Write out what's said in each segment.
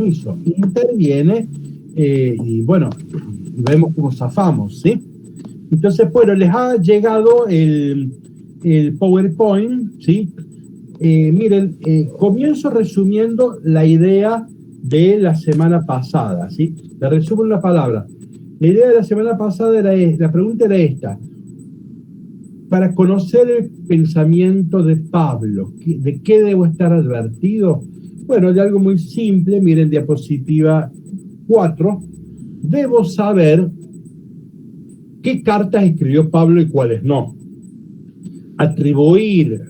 interviene y bueno, vemos cómo zafamos, ¿sí? Entonces, bueno, les ha llegado el PowerPoint, ¿sí? Miren, comienzo resumiendo la idea de la semana pasada, ¿sí? La resumo en una palabra. La idea de la semana pasada era la pregunta era esta. Para conocer el pensamiento de Pablo, ¿de qué debo estar advertido? Bueno, de algo muy simple, miren diapositiva 4. Debo saber qué cartas escribió Pablo y cuáles no. Atribuir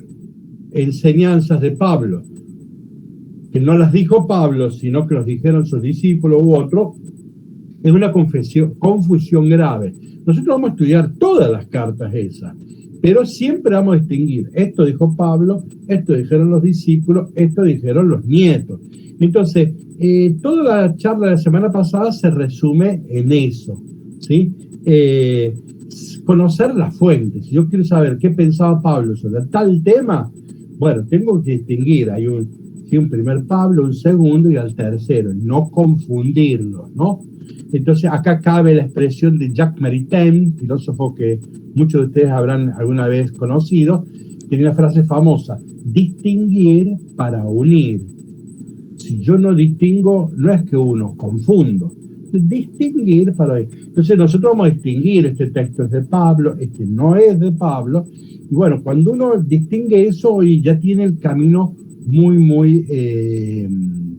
enseñanzas de Pablo, que no las dijo Pablo, sino que los dijeron sus discípulos u otros, es una confusión grave. Nosotros vamos a estudiar todas las cartas esas, pero siempre vamos a distinguir. Esto dijo Pablo, esto dijeron los discípulos, esto dijeron los nietos. Entonces, toda la charla de la semana pasada se resume en eso, ¿sí? Conocer las fuentes. Si yo quiero saber qué pensaba Pablo sobre tal tema, bueno, tengo que distinguir. Hay un primer Pablo, un segundo y al tercero, y no confundirlos, ¿no? Entonces, acá cabe la expresión de Jacques Maritain, filósofo que muchos de ustedes habrán alguna vez conocido, tiene una frase famosa: distinguir para unir. Si yo no distingo, no es que uno, confundo. Distinguir para unir. Entonces, nosotros vamos a distinguir: este texto es de Pablo, este no es de Pablo. Y bueno, cuando uno distingue eso, y ya tiene el camino muy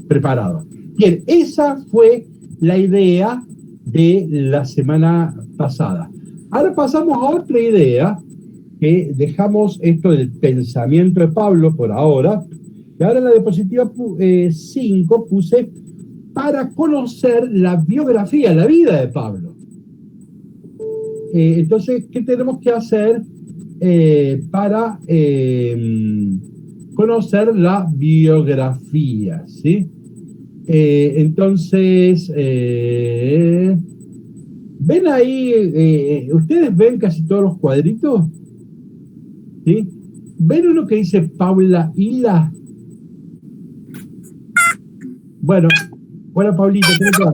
preparado. Bien, esa fue la idea de la semana pasada. Ahora pasamos a otra idea, que dejamos esto del pensamiento de Pablo por ahora, y ahora en la diapositiva 5 puse para conocer la biografía, la vida de Pablo. Entonces, ¿qué tenemos que hacer para conocer la biografía? ¿Sí? Entonces, ¿ven ahí? ¿Ustedes ven casi todos los cuadritos? ¿Sí? ¿Ven uno que dice Paula Hila? Bueno, hola Paulita, ¿cómo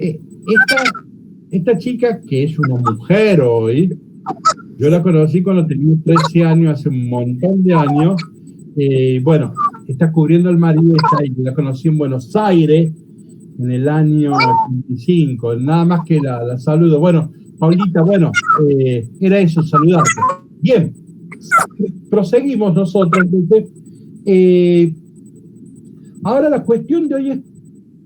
estás? Esta chica, que es una mujer hoy, yo la conocí cuando tenía 13 años, hace un montón de años. Bueno, está cubriendo al marido, la conocí en Buenos Aires en el año 85, nada más que la saludo. Bueno, Paulita, bueno, era eso, saludarte. Bien, proseguimos nosotros. Entonces, ahora la cuestión de hoy es: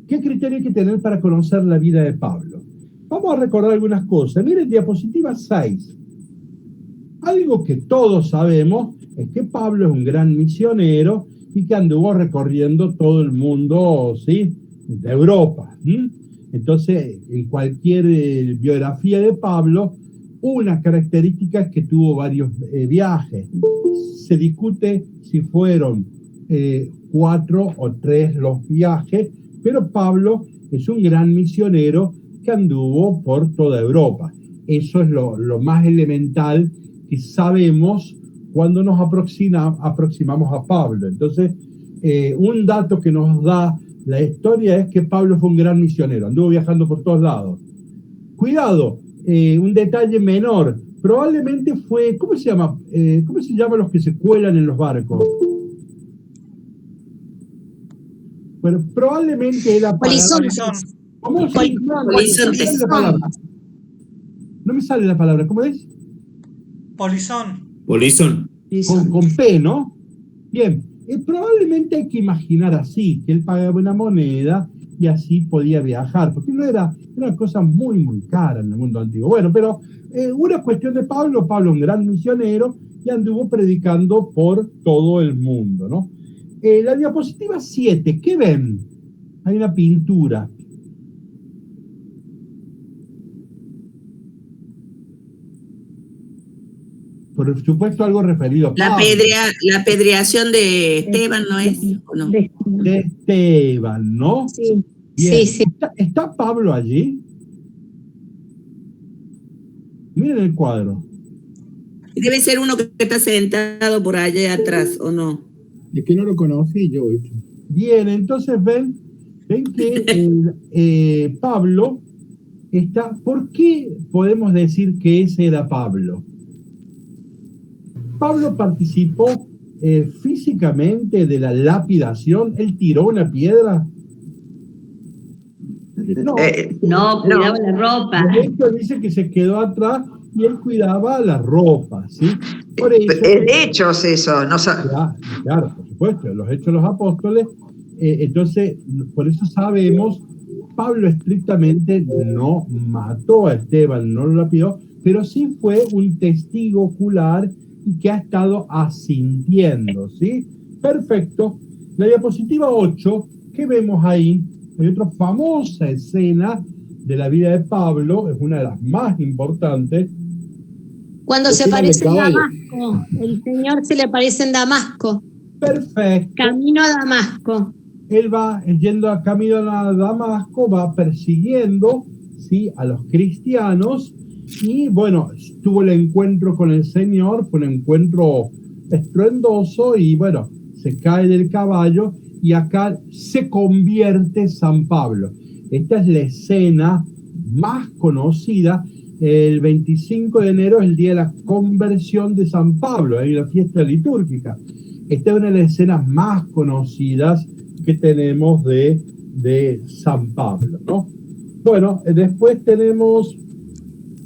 ¿qué criterio hay que tener para conocer la vida de Pablo? Vamos a recordar algunas cosas. Miren, diapositiva 6. Algo que todos sabemos es que Pablo es un gran misionero y que anduvo recorriendo todo el mundo, ¿sí?, de Europa. Entonces, en cualquier biografía de Pablo, una característica es que tuvo varios viajes. Se discute si fueron 4 o 3 los viajes, pero Pablo es un gran misionero que anduvo por toda Europa. Eso es lo más elemental que sabemos cuando nos aproximamos a Pablo. Entonces, un dato que nos da la historia es que Pablo fue un gran misionero, anduvo viajando por todos lados. Cuidado, un detalle menor, probablemente fue, ¿cómo se llama? ¿Cómo se llaman los que se cuelan en los barcos? Bueno, probablemente era Polizontes. ¿Cómo? Polizontes. No me sale la palabra, ¿cómo es? Polizón. Con P, ¿no? Bien, probablemente hay que imaginar así, que él pagaba una moneda y así podía viajar, porque no era una cosa muy cara en el mundo antiguo. Bueno, pero una cuestión de Pablo, un gran misionero, y anduvo predicando por todo el mundo, ¿no? La diapositiva 7, ¿qué ven? Hay una pintura. Por supuesto, algo referido a Pablo. La apedreación de Esteban, ¿no es? ¿O no? De Esteban, ¿no? Sí. Bien. Sí. ¿Está Pablo allí? Miren el cuadro. Debe ser uno que está sentado por allá atrás, ¿o no? Es que no lo conocí yo. Bien, entonces ven ven que Pablo está... ¿Por qué podemos decir que ese era Pablo? Pablo participó físicamente de la lapidación. Él tiró una piedra. No, cuidaba la ropa. De hecho, dice que se quedó atrás y él cuidaba la ropa, ¿sí? Por eso, es de Hechos eso, no claro, por supuesto, los Hechos de los Apóstoles. Entonces, por eso sabemos, Pablo estrictamente no mató a Esteban, no lo lapidó, pero sí fue un testigo ocular y que ha estado asintiendo, ¿sí? Perfecto. La diapositiva 8, ¿qué vemos ahí? Hay otra famosa escena de la vida de Pablo, es una de las más importantes. Cuando se aparece en Damasco, el Señor se le aparece en Damasco. Perfecto. Camino a Damasco. Él va yendo a camino a Damasco, va persiguiendo, ¿sí?, a los cristianos y, bueno, tuvo el encuentro con el Señor, fue un encuentro estruendoso y, bueno, se cae del caballo y acá se convierte San Pablo. Esta es la escena más conocida. El 25 de enero es el día de la conversión de San Pablo, hay una fiesta litúrgica. Esta es una de las escenas más conocidas que tenemos de San Pablo, ¿no? Bueno, después tenemos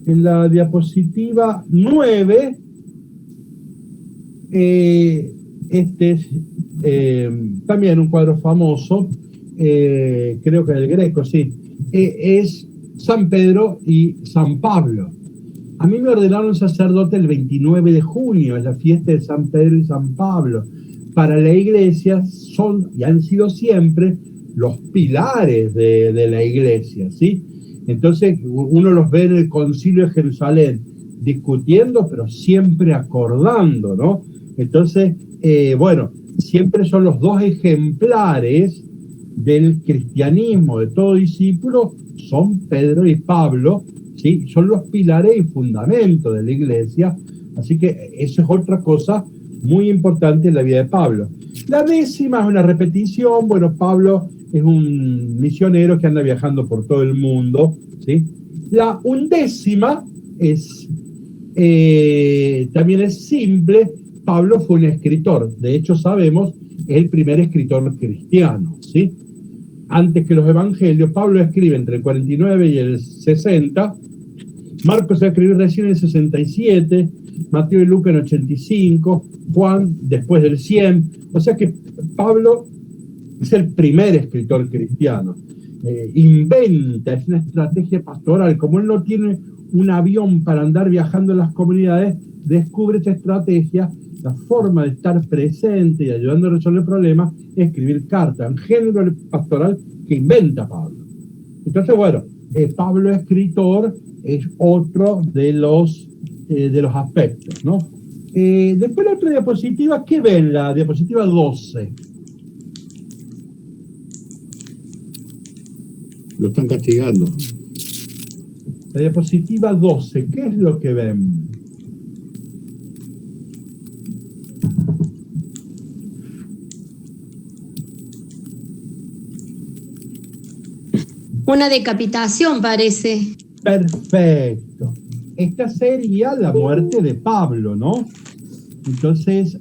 en la diapositiva 9, este es también un cuadro famoso, creo que del Greco, sí, es San Pedro y San Pablo. A mí me ordenaron sacerdote el 29 de junio, es la fiesta de San Pedro y San Pablo. Para la iglesia son y han sido siempre los pilares de la iglesia, ¿sí? Entonces uno los ve en el Concilio de Jerusalén discutiendo, pero siempre acordando, ¿no? Entonces, bueno, siempre son los dos ejemplares del cristianismo, de todo discípulo, son Pedro y Pablo, ¿sí? Son los pilares y fundamentos de la iglesia, así que eso es otra cosa muy importante en la vida de Pablo. La 10ª es una repetición. Bueno, Pablo es un misionero que anda viajando por todo el mundo, ¿sí? La 11ª es, también es simple. Pablo fue un escritor, de hecho sabemos, es el primer escritor cristiano, ¿sí? Antes que los evangelios, Pablo escribe entre el 49 y el 60, Marcos se escribió recién en el 67, Mateo y Lucas en 85, Juan después del 100, o sea que Pablo es el primer escritor cristiano. Inventa, es una estrategia pastoral, como él no tiene un avión para andar viajando en las comunidades, descubre esta estrategia, la forma de estar presente y ayudando a resolver problemas, es escribir cartas, un género pastoral que inventa Pablo. Entonces, bueno, Pablo escritor es otro de los aspectos, ¿no? Después la otra diapositiva, ¿qué ven? La diapositiva 12. Lo están castigando. La diapositiva 12, ¿qué es lo que ven? Una decapitación, parece. Perfecto. Esta sería la muerte de Pablo, ¿no? Entonces,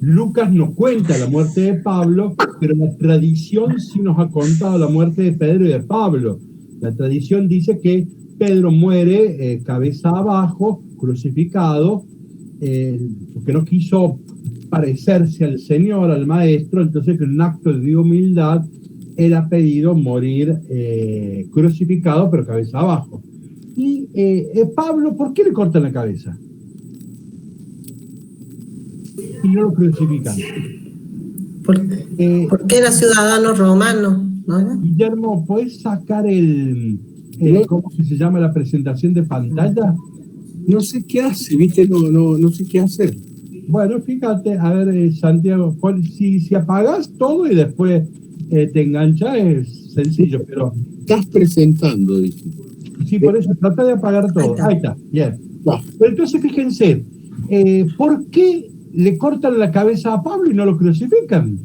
Lucas nos cuenta la muerte de Pablo, pero la tradición sí nos ha contado la muerte de Pedro y de Pablo. La tradición dice que Pedro muere cabeza abajo, crucificado, porque no quiso parecerse al Señor, al Maestro, entonces que en un acto de humildad era pedido morir crucificado, pero cabeza abajo. Y Pablo, ¿por qué le cortan la cabeza? Y no lo crucifican. Porque era ciudadano romano, ¿no? Guillermo, ¿podés sacar cómo se llama la presentación de pantalla? No sé qué hace, ¿viste? No sé qué hacer. Bueno, fíjate, a ver, Santiago, si apagas todo y después te enganchas, es sencillo, pero... Estás presentando, dice. Sí, por eso, trata de apagar todo. Ahí está, bien. Pero entonces, fíjense, ¿por qué le cortan la cabeza a Pablo y no lo crucifican?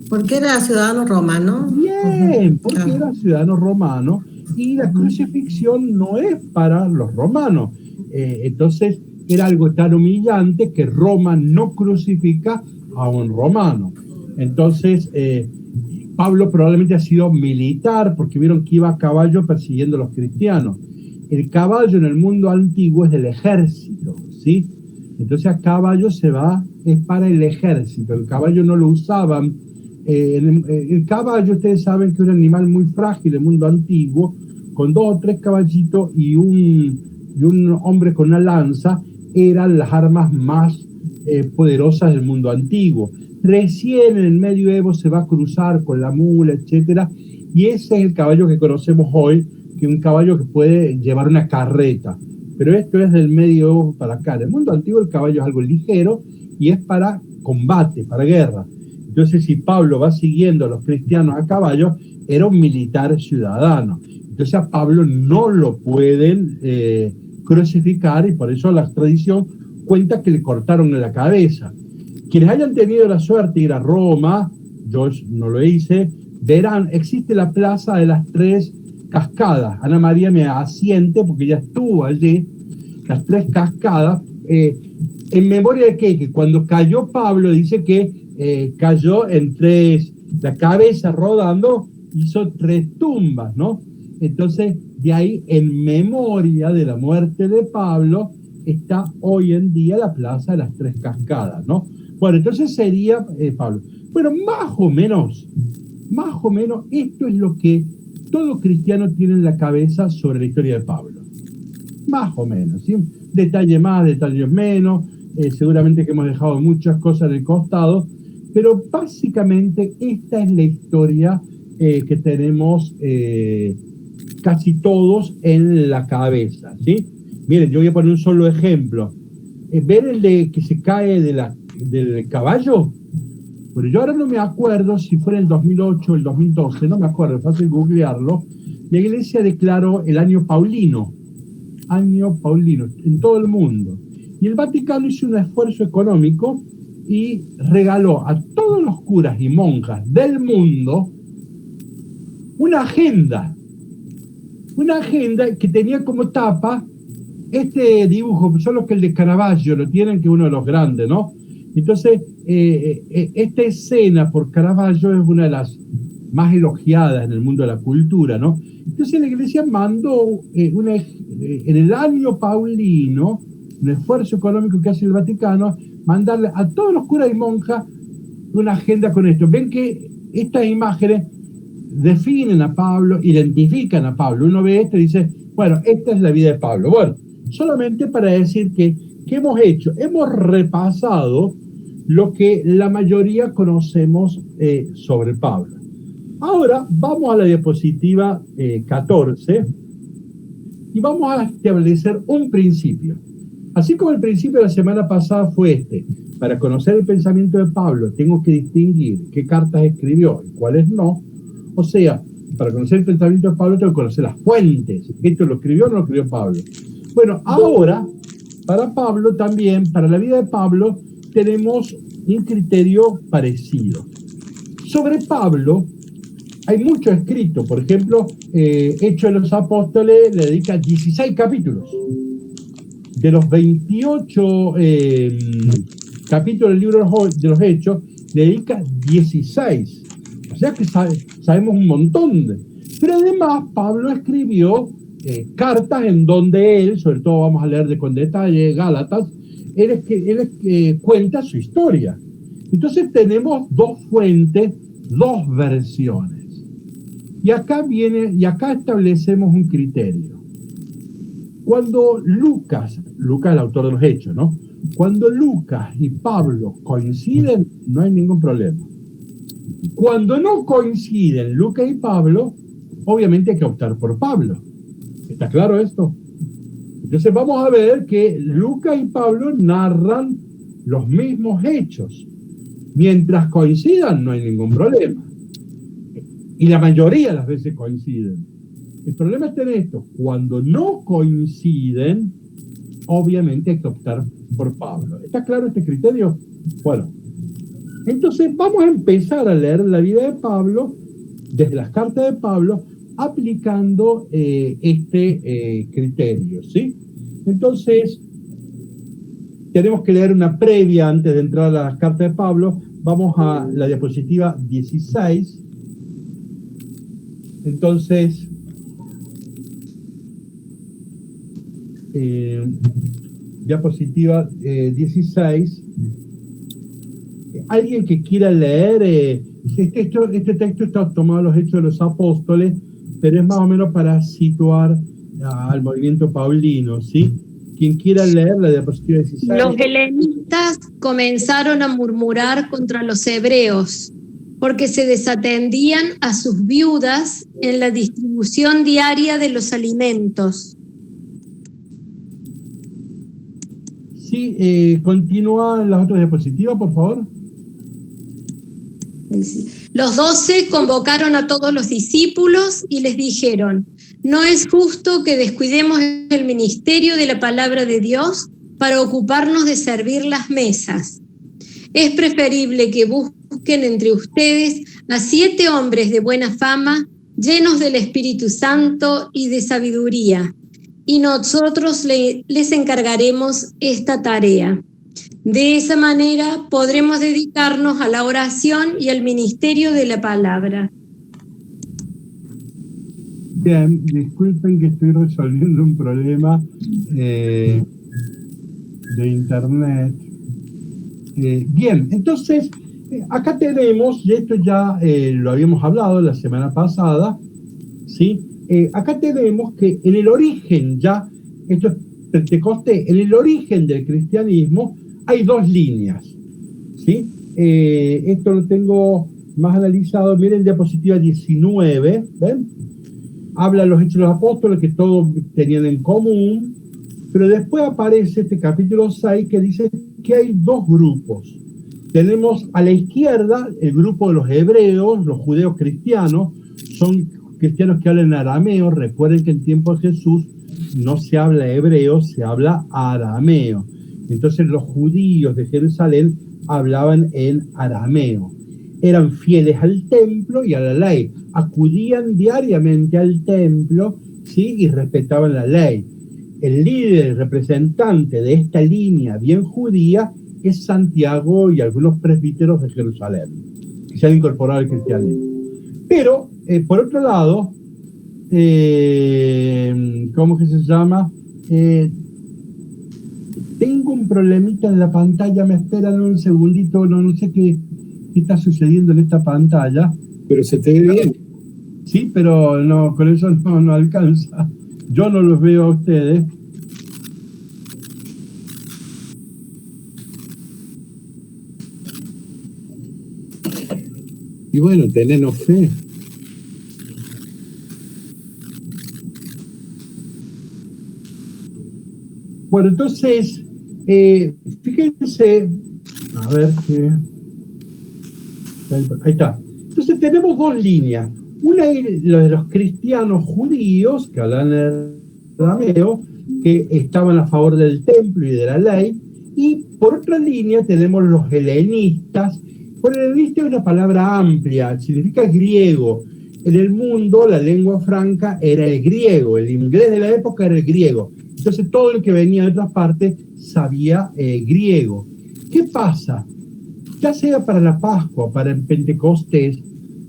Porque era ciudadano romano. Bien, porque Claro. era ciudadano romano y la crucifixión no es para los romanos. Entonces era algo tan humillante que Roma no crucifica a un romano. Entonces Pablo probablemente ha sido militar porque vieron que iba a caballo persiguiendo a los cristianos. El caballo en el mundo antiguo es del ejército, ¿sí? Entonces a caballo se va, es para el ejército. El caballo no lo usaban. El caballo, ustedes saben que es un animal muy frágil en el mundo antiguo, con 2 o 3 caballitos y un hombre con una lanza, eran las armas más poderosas del mundo antiguo. Recién en el medioevo se va a cruzar con la mula, etcétera, y ese es el caballo que conocemos hoy, que es un caballo que puede llevar una carreta. Pero esto es del medioevo para acá. En el mundo antiguo el caballo es algo ligero y es para combate, para guerra. Entonces, si Pablo va siguiendo a los cristianos a caballo, era un militar ciudadano. Entonces a Pablo no lo pueden crucificar y por eso la tradición cuenta que le cortaron la cabeza. Quienes hayan tenido la suerte de ir a Roma, yo no lo hice, verán, existe la plaza de las 3 cascadas. Ana María me asiente porque ella estuvo allí, las 3 cascadas. ¿En memoria de qué? Que cuando cayó Pablo, dice que cayó en 3, la cabeza rodando, hizo 3 tumbas, ¿no? Entonces, de ahí, en memoria de la muerte de Pablo, está hoy en día la plaza de las 3 cascadas, ¿no? Bueno, entonces sería Pablo. Bueno, más o menos, esto es lo que todo cristiano tiene en la cabeza sobre la historia de Pablo. Más o menos, ¿sí? Detalle más, detalle menos, seguramente que hemos dejado muchas cosas en el costado, pero básicamente esta es la historia que tenemos casi todos en la cabeza, ¿sí? Miren, yo voy a poner un solo ejemplo. ¿Ver el de que se cae del caballo? Bueno, yo ahora no me acuerdo si fue en el 2008 o el 2012, no me acuerdo, es fácil googlearlo. La iglesia declaró el año paulino en todo el mundo. Y el Vaticano hizo un esfuerzo económico y regaló a todos los curas y monjas del mundo una agenda que tenía como tapa este dibujo, solo que el de Caravaggio lo tienen, que es uno de los grandes, ¿no? Entonces, esta escena por Caravaggio es una de las más elogiadas en el mundo de la cultura, ¿no? Entonces la iglesia mandó en el año paulino, un esfuerzo económico que hace el Vaticano, mandarle a todos los curas y monjas una agenda con esto. Ven que estas imágenes definen a Pablo, identifican a Pablo. Uno ve esto y dice, bueno, esta es la vida de Pablo. Bueno, solamente para decir que, ¿qué hemos hecho? Hemos repasado lo que la mayoría conocemos sobre Pablo. Ahora vamos a la diapositiva 14 y vamos a establecer un principio. Así como el principio de la semana pasada fue para conocer el pensamiento de Pablo tengo que distinguir qué cartas escribió y cuáles no. O sea, para conocer el pensamiento de Pablo tengo que conocer las fuentes. ¿Esto lo escribió o no lo escribió Pablo? Bueno, ahora, para Pablo también, para la vida de Pablo, tenemos un criterio parecido. Sobre Pablo hay mucho escrito. Por ejemplo, Hechos de los Apóstoles le dedica 16 capítulos. De los 28 capítulos del libro de los Hechos, le dedica 16. O sea que sabemos un montón. Pero además, Pablo escribió cartas en donde él, sobre todo vamos a leer con detalle, Gálatas, él cuenta su historia. Entonces tenemos 2 fuentes, 2 versiones. Y acá establecemos un criterio. Cuando Lucas, el autor de los Hechos, ¿no? Cuando Lucas y Pablo coinciden, no hay ningún problema. Cuando no coinciden Lucas y Pablo, obviamente hay que optar por Pablo. ¿Está claro esto? Entonces vamos a ver que Lucas y Pablo narran los mismos hechos. Mientras coincidan, no hay ningún problema. Y la mayoría de las veces coinciden. El problema está en esto. Cuando no coinciden, obviamente hay que optar por Pablo. ¿Está claro este criterio? Bueno, Entonces vamos a empezar a leer la vida de Pablo, desde las cartas de Pablo, aplicando este criterio, ¿sí? Entonces, tenemos que leer una previa antes de entrar a las cartas de Pablo. Vamos a la diapositiva 16. Entonces, diapositiva 16. Alguien que quiera leer, este texto está tomado de los Hechos de los Apóstoles, pero es más o menos para situar al movimiento paulino, ¿sí? Quien quiera leer la diapositiva 16. Los helenistas comenzaron a murmurar contra los hebreos, porque se desatendían a sus viudas en la distribución diaria de los alimentos. Sí, continúa las otras diapositivas, por favor. Los 12 convocaron a todos los discípulos y les dijeron: no es justo que descuidemos el ministerio de la palabra de Dios para ocuparnos de servir las mesas. Es preferible que busquen entre ustedes a 7 hombres de buena fama, llenos del Espíritu Santo y de sabiduría, y nosotros les encargaremos esta tarea. De esa manera podremos dedicarnos a la oración y al ministerio de la palabra. Bien, disculpen que estoy resolviendo un problema de internet. Bien, entonces, acá tenemos, y esto ya lo habíamos hablado la semana pasada, ¿sí? Acá tenemos que en el origen ya, esto es Pentecostés, en el origen del cristianismo hay 2 líneas, ¿sí? Esto lo tengo más analizado, miren diapositiva 19, ¿ven? Habla de los Hechos de los Apóstoles, que todos tenían en común, pero después aparece este capítulo 6 que dice que hay 2 grupos. Tenemos a la izquierda el grupo de los hebreos, los judeos cristianos, son cristianos que hablan arameo. Recuerden que en tiempo de Jesús no se habla hebreo, se habla arameo. Entonces los judíos de Jerusalén hablaban en arameo. Eran fieles al templo y a la ley. Acudían diariamente al templo, ¿sí? Y respetaban la ley. El líder representante de esta línea bien judía es Santiago y algunos presbíteros de Jerusalén, que se han incorporado al cristianismo. Pero, por otro lado, ¿cómo que se llama? Tengo un problemita en la pantalla, me esperan un segundito, no sé qué está sucediendo en esta pantalla. Pero se te ve bien. Sí, pero no, con eso no alcanza. Yo no los veo a ustedes. Y bueno, tenenos fe. Bueno, entonces, fíjense, a ver qué... Ahí está. Entonces tenemos 2 líneas. Una es la de los cristianos judíos, que hablan el arameo, que estaban a favor del templo y de la ley, y por otra línea tenemos los helenistas. Bueno, helenista es una palabra amplia, significa griego. En el mundo la lengua franca era el griego, el inglés de la época era el griego. Entonces todo el que venía de otras partes sabía griego. ¿Qué pasa? Ya sea para la Pascua, para el Pentecostés,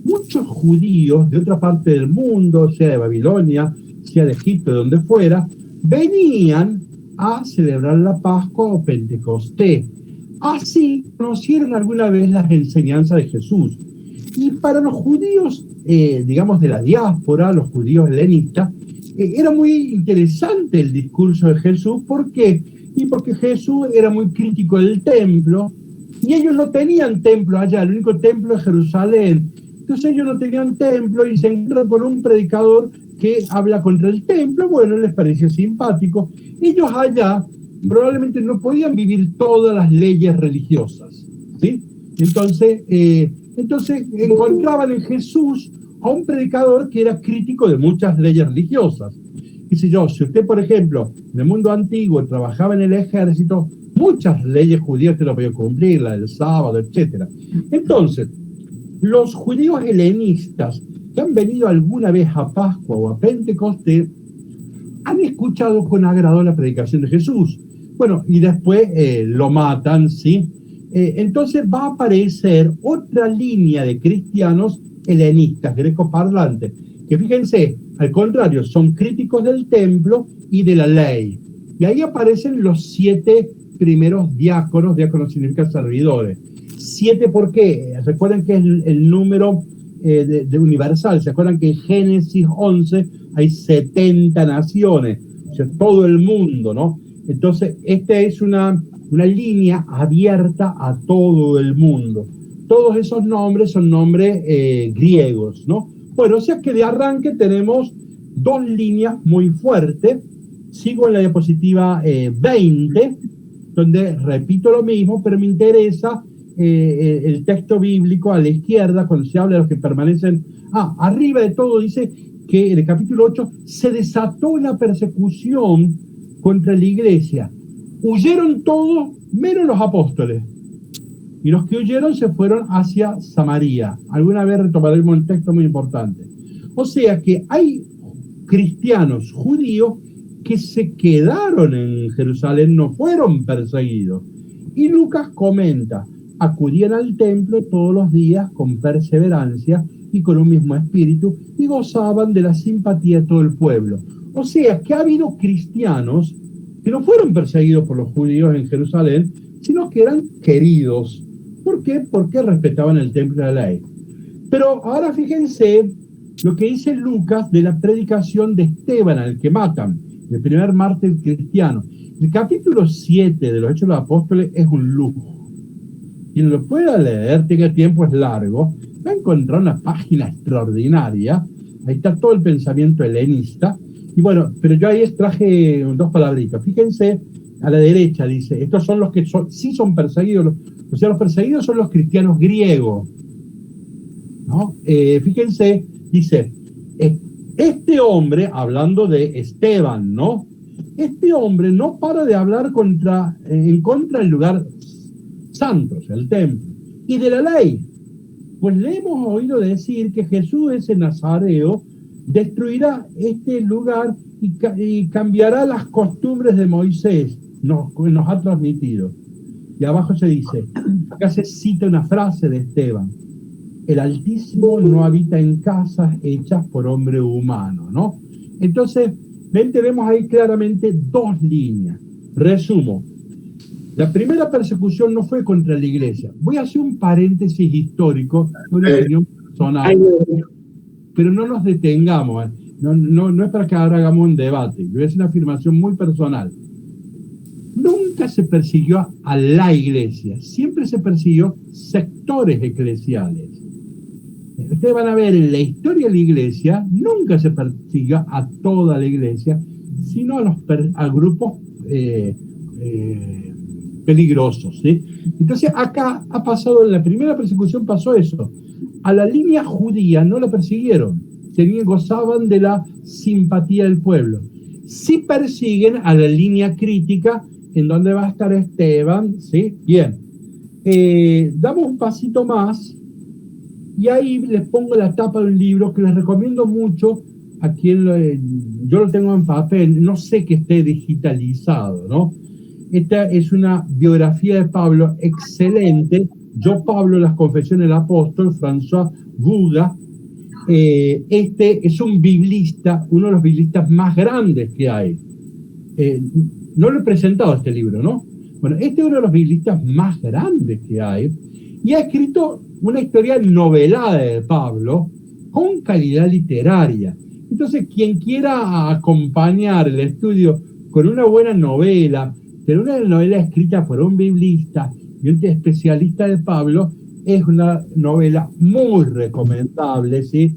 muchos judíos de otra parte del mundo, sea de Babilonia, sea de Egipto, de donde fuera, venían a celebrar la Pascua o Pentecostés. Así conocieron alguna vez las enseñanzas de Jesús. Y para los judíos, digamos de la diáspora, los judíos helenistas, era muy interesante el discurso de Jesús. ¿Por qué? Y porque Jesús era muy crítico del templo, y ellos no tenían templo allá, el único templo es Jerusalén. Entonces ellos no tenían templo y se encuentran con un predicador que habla contra el templo. Bueno, les pareció simpático. Ellos allá probablemente no podían vivir todas las leyes religiosas, ¿sí? Entonces encontraban en Jesús a un predicador que era crítico de muchas leyes religiosas. Qué sé yo, si usted, por ejemplo, en el mundo antiguo trabajaba en el ejército, muchas leyes judías que no podían cumplir, la del sábado, etc. Entonces, los judíos helenistas que han venido alguna vez a Pascua o a Pentecostés han escuchado con agrado la predicación de Jesús. Bueno, y después lo matan, ¿sí? Entonces va a aparecer otra línea de cristianos helenistas, grecoparlantes, que fíjense, al contrario, son críticos del templo y de la ley. Y ahí aparecen los 7 primeros diáconos. Diáconos significa servidores. 7, ¿por qué? Recuerden que es el número de universal. ¿Se acuerdan que en Génesis 11 hay 70 naciones? O sea, todo el mundo, ¿no? Entonces, esta es una línea abierta a todo el mundo. Todos esos nombres son nombres griegos, ¿no? Bueno, o sea que de arranque tenemos 2 líneas muy fuertes. Sigo en la diapositiva 20, donde repito lo mismo, pero me interesa el texto bíblico a la izquierda, cuando se habla de los que permanecen. Arriba de todo dice que en el capítulo 8 se desató la persecución contra la iglesia. Huyeron todos, menos los apóstoles. Y los que huyeron se fueron hacia Samaria. Alguna vez retomaremos un texto muy importante. O sea que hay cristianos judíos que se quedaron en Jerusalén, no fueron perseguidos. Y Lucas comenta, acudían al templo todos los días con perseverancia y con un mismo espíritu y gozaban de la simpatía de todo el pueblo. O sea que ha habido cristianos que no fueron perseguidos por los judíos en Jerusalén, sino que eran queridos. ¿Por qué? Porque respetaban el templo de la ley. Pero ahora fíjense lo que dice Lucas de la predicación de Esteban, al que matan, el primer mártir cristiano. El capítulo 7 de los Hechos de los Apóstoles es un lujo. Quien lo pueda leer, tenga tiempo, es largo, va a encontrar una página extraordinaria. Ahí está todo el pensamiento helenista. Y bueno, pero yo ahí traje 2 palabritas. Fíjense, a la derecha dice, estos son los que sí son perseguidos. O sea, los perseguidos son los cristianos griegos, ¿no? Fíjense, dice, este hombre, hablando de Esteban, ¿no? Este hombre no para de hablar en contra del lugar santo, o sea, el templo, y de la ley. Pues le hemos oído decir que Jesús, ese nazareo, destruirá este lugar y cambiará las costumbres de Moisés, nos ha transmitido. Y abajo se dice, acá se cita una frase de Esteban: el Altísimo no habita en casas hechas por hombre humano, ¿no? Entonces, tenemos ahí claramente 2 líneas. Resumo. La primera persecución no fue contra la iglesia. Voy a hacer un paréntesis histórico, una opinión personal, pero no nos detengamos. No es para que ahora hagamos un debate. Yo voy a hacer una afirmación muy personal. Nunca se persiguió a la iglesia, siempre se persiguió sectores eclesiales. Ustedes van a ver en la historia de la iglesia, nunca se persiguió a toda la iglesia, sino a grupos peligrosos, ¿sí? Entonces acá ha pasado, en la primera persecución pasó eso. A la línea judía no la persiguieron, gozaban de la simpatía del pueblo. Sí persiguen a la línea crítica, en donde va a estar Esteban, ¿sí? Bien. Damos un pasito más y ahí les pongo la tapa de un libro que les recomiendo mucho a quien yo lo tengo en papel, no sé que esté digitalizado, ¿no? Esta es una biografía de Pablo excelente. Yo, Pablo, las confesiones del apóstol, François Buda. Este es un biblista, uno de los biblistas más grandes que hay. No lo he presentado este libro, ¿no? Bueno, este es uno de los biblistas más grandes que hay y ha escrito una historia novelada de Pablo con calidad literaria. Entonces, quien quiera acompañar el estudio con una buena novela, pero una novela escrita por un biblista y un especialista de Pablo, es una novela muy recomendable, ¿sí?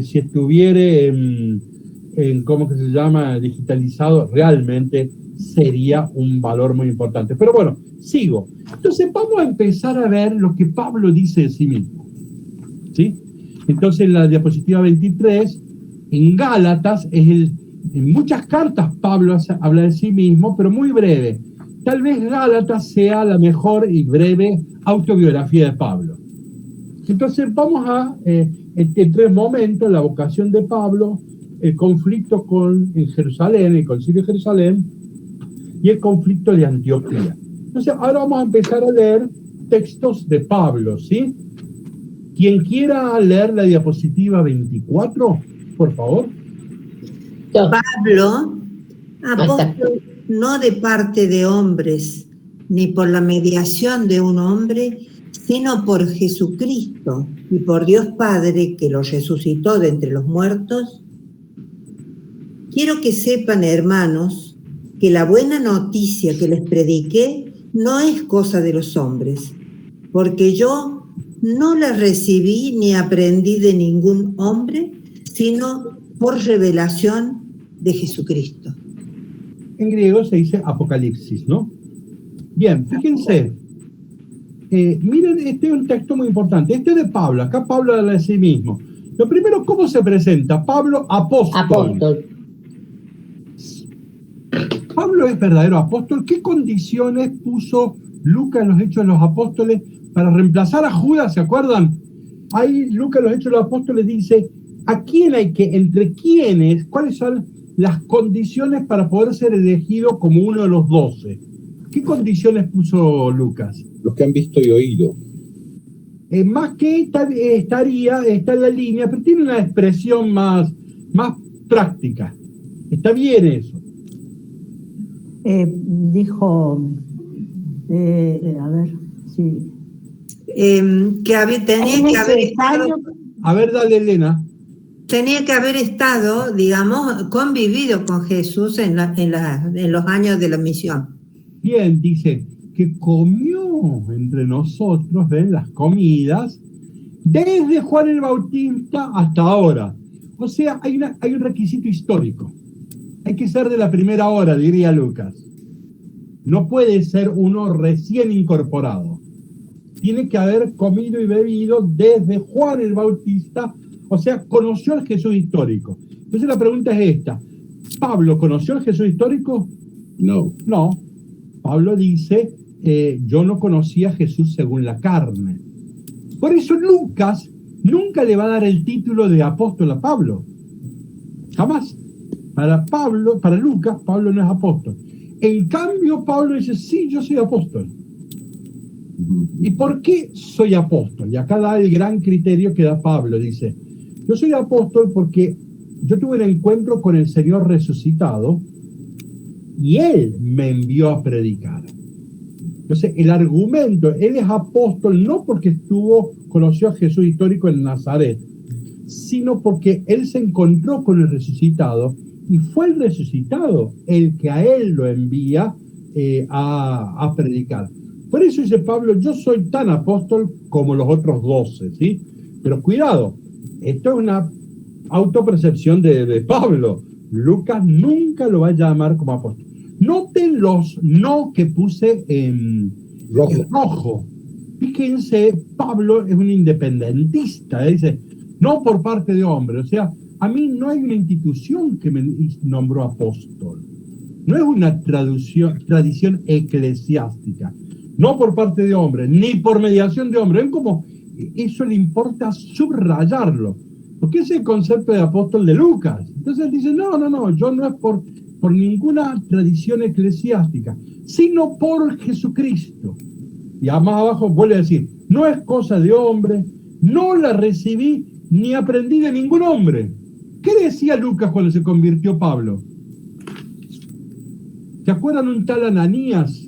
Si estuviera en ¿cómo que se llama? Digitalizado, realmente sería un valor muy importante. Pero bueno, sigo. Entonces vamos a empezar a ver lo que Pablo dice de sí mismo, ¿sí? Entonces en la diapositiva 23, en Gálatas, en muchas cartas Pablo habla de sí mismo, pero muy breve. tal vez Gálatas sea la mejor y breve autobiografía de Pablo. Entonces vamos a, en 3 momentos, la vocación de Pablo, el conflicto en Jerusalén, el concilio de Jerusalén, y el conflicto de Antioquía. Entonces ahora vamos a empezar a leer textos de Pablo, ¿sí? Quien quiera leer la diapositiva 24, por favor. Pablo, apóstol no de parte de hombres, ni por la mediación de un hombre, sino por Jesucristo y por Dios Padre, que lo resucitó de entre los muertos. Quiero que sepan, hermanos, que la buena noticia que les prediqué no es cosa de los hombres, porque yo no la recibí ni aprendí de ningún hombre, sino por revelación de Jesucristo. En griego se dice Apocalipsis, ¿no? Bien, fíjense. Miren, este es un texto muy importante. Este es de Pablo. Acá Pablo habla de sí mismo. Lo primero, ¿cómo se presenta? Pablo, apóstol. Pablo es verdadero apóstol. ¿Qué condiciones puso Lucas en los Hechos de los Apóstoles para reemplazar a Judas? ¿Se acuerdan? Ahí Lucas en los Hechos de los Apóstoles dice, ¿a quién hay que, entre quiénes, cuáles son las condiciones para poder ser elegido como uno de los 12? ¿Qué condiciones puso Lucas? Los que han visto y oído. Más que está en la línea, pero tiene una expresión más práctica. Está bien eso. Dijo, a ver, sí. Tenía que haber estado, A ver, dale, Elena. tenía que haber estado, digamos, convivido con Jesús en los años de la misión. Bien, dice que comió entre nosotros en las comidas desde Juan el Bautista hasta ahora. O sea, hay un requisito histórico. Hay que ser de la primera hora, diría Lucas. No puede ser uno recién incorporado. Tiene que haber comido y bebido desde Juan el Bautista, o sea, conoció al Jesús histórico. Entonces la pregunta es esta. ¿Pablo conoció al Jesús histórico? No. No. Pablo dice, yo no conocía a Jesús según la carne. Por eso Lucas nunca le va a dar el título de apóstol a Pablo. Jamás. Para Lucas, Pablo no es apóstol. En cambio, Pablo dice, sí, yo soy apóstol. ¿Y por qué soy apóstol? Y acá da el gran criterio que da Pablo. Dice, yo soy apóstol porque yo tuve un encuentro con el Señor resucitado y Él me envió a predicar. Entonces, el argumento, Él es apóstol no porque conoció a Jesús histórico en Nazaret, sino porque Él se encontró con el resucitado y fue el resucitado el que a Él lo envía a predicar. Por eso dice Pablo, yo soy tan apóstol como los otros 12, ¿sí? Pero cuidado, esto es una autopercepción de Pablo. Lucas nunca lo va a llamar como apóstol. Noten los no que puse en rojo. Fíjense, Pablo es un independentista. Dice, no por parte de hombre. O sea, a mí no hay una institución que me nombró apóstol. No es una tradición eclesiástica. No por parte de hombre, ni por mediación de hombre. ¿Ven cómo eso le importa subrayarlo? Porque es el concepto de apóstol de Lucas. Entonces él dice, no, yo no es por ninguna tradición eclesiástica, sino por Jesucristo. Y más abajo vuelve a decir, no es cosa de hombre, no la recibí ni aprendí de ningún hombre. ¿Qué decía Lucas cuando se convirtió Pablo? ¿Se acuerdan un tal Ananías?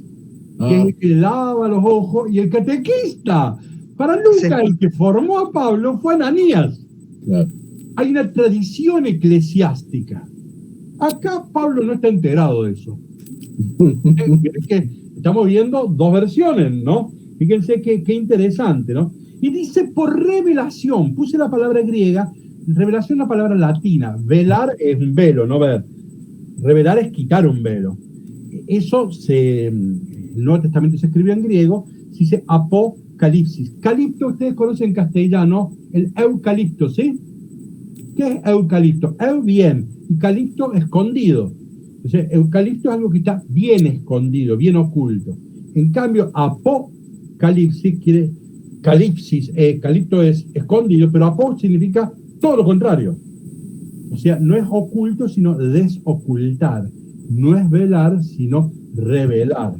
Que es el que lava los ojos y el catequista. Para Lucas, el que formó a Pablo fue Ananías. Claro. Hay una tradición eclesiástica. Acá Pablo no está enterado de eso. Es que estamos viendo 2 versiones, ¿no? Fíjense qué interesante, ¿no? Y dice por revelación, puse la palabra griega, revelación es una palabra latina, velar es un velo, no ver. Revelar es quitar un velo. Eso el Nuevo Testamento se escribió en griego, se dice apocalipsis. Calipto, ustedes conocen en castellano el eucalipto, ¿sí? ¿Qué es eucalipto? Bien, y calipto escondido. Entonces, eucalipto es algo que está bien escondido, bien oculto. En cambio, apocalipsis quiere... calipto es escondido, pero apó significa todo lo contrario. O sea, no es oculto, sino desocultar. No es velar, sino revelar.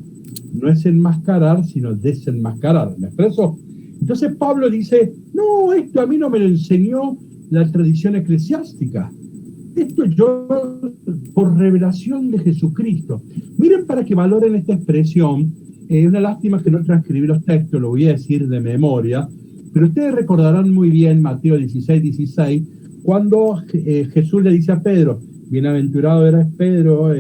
No es enmascarar, sino desenmascarar. ¿Me expreso? Entonces Pablo dice, no, esto a mí no me lo enseñó la tradición eclesiástica. Esto yo, por revelación de Jesucristo. Miren para que valoren esta expresión. Es una lástima que no transcribí los textos, lo voy a decir de memoria, pero ustedes recordarán muy bien Mateo 16, cuando Jesús le dice a Pedro, bienaventurado eres Pedro,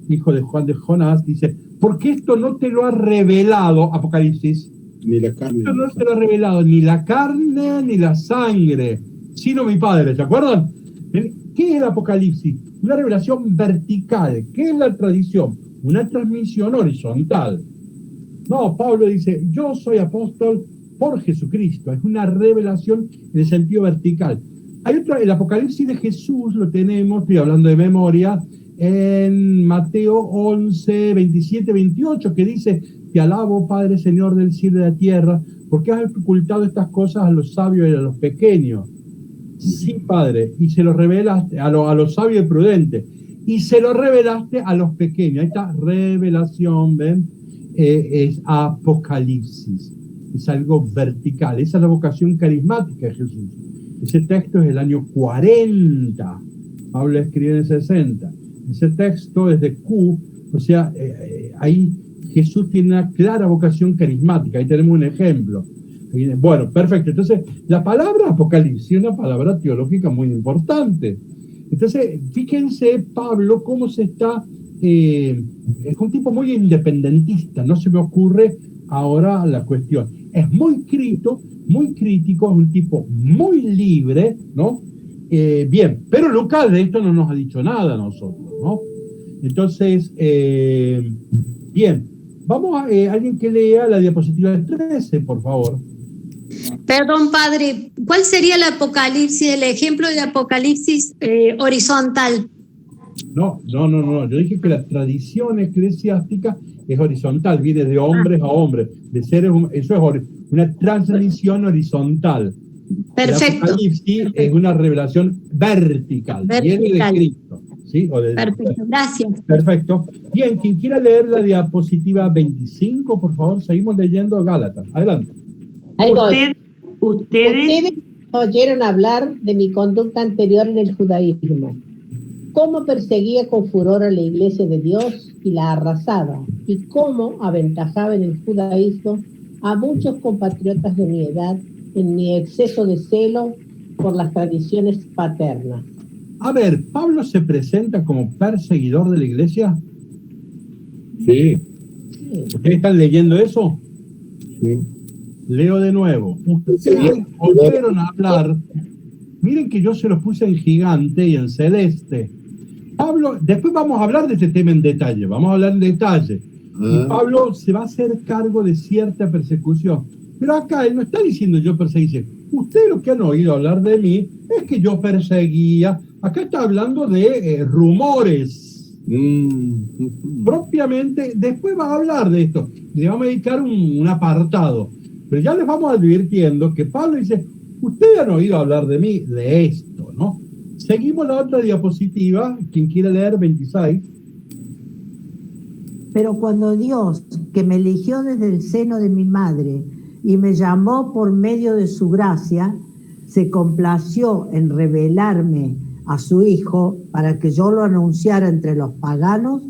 hijo de Juan de Jonás, dice, porque esto no te lo ha revelado, Apocalipsis, Ni la carne. esto no te lo ha revelado ni la carne ni la sangre, sino mi Padre, ¿se acuerdan? ¿Qué es el Apocalipsis? Una revelación vertical. ¿Qué es la tradición? Una transmisión horizontal. No, Pablo dice, yo soy apóstol por Jesucristo. Es una revelación en el sentido vertical. Hay otra, el Apocalipsis de Jesús lo tenemos, estoy hablando de memoria, en Mateo 11, 27, 28, que dice, te alabo, Padre, Señor del cielo y de la tierra, porque has ocultado estas cosas a los sabios y a los pequeños. Sí, Padre, y se lo revelaste a los sabios y prudentes, y se lo revelaste a los pequeños. Ahí está, revelación, ¿ven? Es Apocalipsis, es algo vertical, esa es la vocación carismática de Jesús. Ese texto es del año 40, Pablo escribe en el 60. Ese texto es de Q, o sea, ahí Jesús tiene una clara vocación carismática, ahí tenemos un ejemplo. Bueno, perfecto. Entonces, la palabra Apocalipsis es una palabra teológica muy importante. Entonces, fíjense, Pablo, cómo se está... es un tipo muy independentista, no se me ocurre ahora la cuestión. Es muy crítico, es un tipo muy libre, ¿no? Bien, pero Lucas de esto no nos ha dicho nada a nosotros, ¿no? Entonces, bien, vamos a alguien que lea la diapositiva 13, por favor. Perdón, padre, ¿cuál sería el apocalipsis, el ejemplo de apocalipsis horizontal? No, yo dije que la tradición eclesiástica es horizontal, viene de hombres a hombres, de seres humanos, eso es una transmisión horizontal. Perfecto. El Apocalipsis es una revelación vertical, viene de Cristo. ¿Sí? Perfecto, gracias. Perfecto. Bien, quien quiera leer la diapositiva 25, por favor, seguimos leyendo Gálatas. Adelante. Ustedes oyeron hablar de mi conducta anterior en el judaísmo, cómo perseguía con furor a la iglesia de Dios y la arrasaba, y cómo aventajaba en el judaísmo a muchos compatriotas de mi edad en mi exceso de celo por las tradiciones paternas. A ver, ¿Pablo se presenta como perseguidor de la iglesia? Sí. ¿Ustedes están leyendo eso? Sí. Leo de nuevo. Ustedes oyeron hablar, miren que yo se los puse en gigante y en celeste. Pablo, después vamos a hablar de este tema en detalle, vamos a hablar en detalle. Y Pablo se va a hacer cargo de cierta persecución. Pero acá él no está diciendo yo perseguí. Ustedes lo que han oído hablar de mí es que yo perseguía. Acá está hablando de rumores. Propiamente, después va a hablar de esto. Le vamos a dedicar un apartado. Pero ya les vamos advirtiendo que Pablo dice, ustedes han oído hablar de mí, de esto, ¿no? Seguimos la otra diapositiva, quien quiera leer 26. Pero cuando Dios, que me eligió desde el seno de mi madre y me llamó por medio de su gracia, se complació en revelarme a su Hijo para que yo lo anunciara entre los paganos,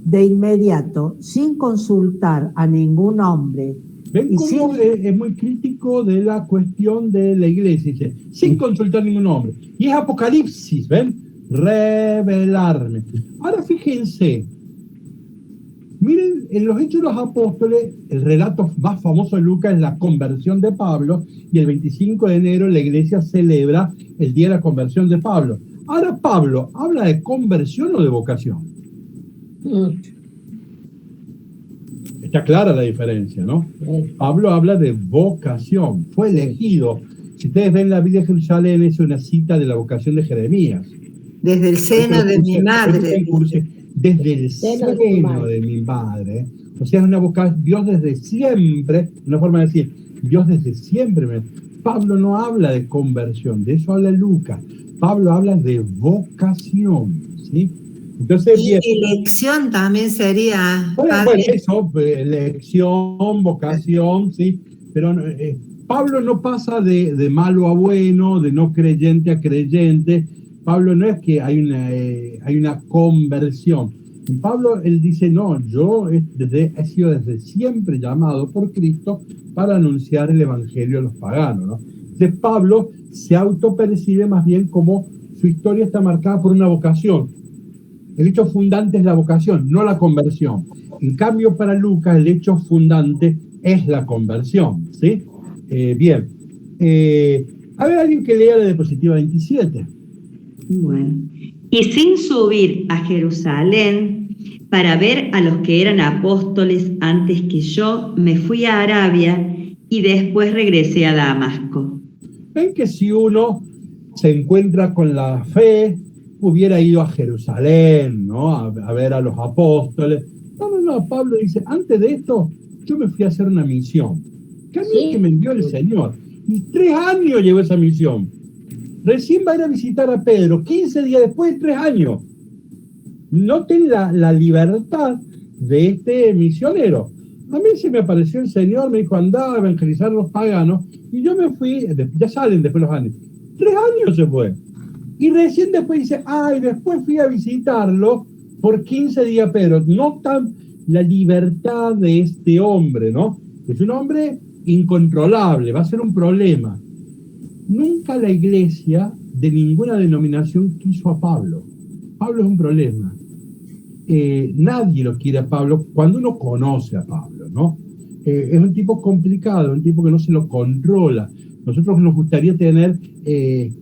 de inmediato, sin consultar a ningún hombre. ¿Ven cómo es muy crítico de la cuestión de la iglesia? Dice, sin consultar a ningún hombre. Y es Apocalipsis, ¿ven? Revelarme. Ahora fíjense, miren, en los Hechos de los Apóstoles, el relato más famoso de Lucas es la conversión de Pablo, y el 25 de enero la iglesia celebra el día de la conversión de Pablo. Ahora Pablo, ¿habla de conversión o de vocación? Está clara la diferencia, ¿no? Pablo habla de vocación, fue elegido. Si ustedes ven la Biblia de Jerusalén, es una cita de la vocación de Jeremías. Desde el seno de mi madre. desde el seno de mi madre. O sea, es una vocación, Dios desde siempre, una forma de decir, Dios desde siempre. Pablo no habla de conversión, de eso habla Lucas. Pablo habla de vocación, ¿sí? Entonces, y bien, elección también sería. bueno, eso, elección, vocación, sí, pero Pablo no pasa de malo a bueno, de no creyente a creyente. Pablo no es que hay una conversión. En Pablo, él dice, no, yo he sido desde siempre llamado por Cristo para anunciar el evangelio a los paganos, ¿no? Entonces Pablo se autopercibe más bien como su historia está marcada por una vocación. El hecho fundante es la vocación, no la conversión. En cambio, para Lucas, el hecho fundante es la conversión, ¿sí? Bien. A ver, alguien que lea la diapositiva 27. Bueno. Y sin subir a Jerusalén para ver a los que eran apóstoles antes que yo, me fui a Arabia y después regresé a Damasco. Ven que si uno se encuentra con la fe, hubiera ido a Jerusalén, ¿no? A ver a los apóstoles. No, Pablo dice, antes de esto, yo me fui a hacer una misión. ¿Qué año que me envió el Señor? Y 3 años llevó esa misión. Recién va a ir a visitar a Pedro, 15 días después de 3 años. Noten la libertad de este misionero. A mí se me apareció el Señor, me dijo, andá a evangelizar a los paganos, y yo me fui, ya salen después los años. 3 años se fue. Y recién después dice, después fui a visitarlo por 15 días, Pedro. Notan la libertad de este hombre, ¿no? Es un hombre incontrolable, va a ser un problema. Nunca la iglesia de ninguna denominación quiso a Pablo. Pablo es un problema. Nadie lo quiere a Pablo cuando uno conoce a Pablo, ¿no? Es un tipo complicado, un tipo que no se lo controla. Nosotros nos gustaría tener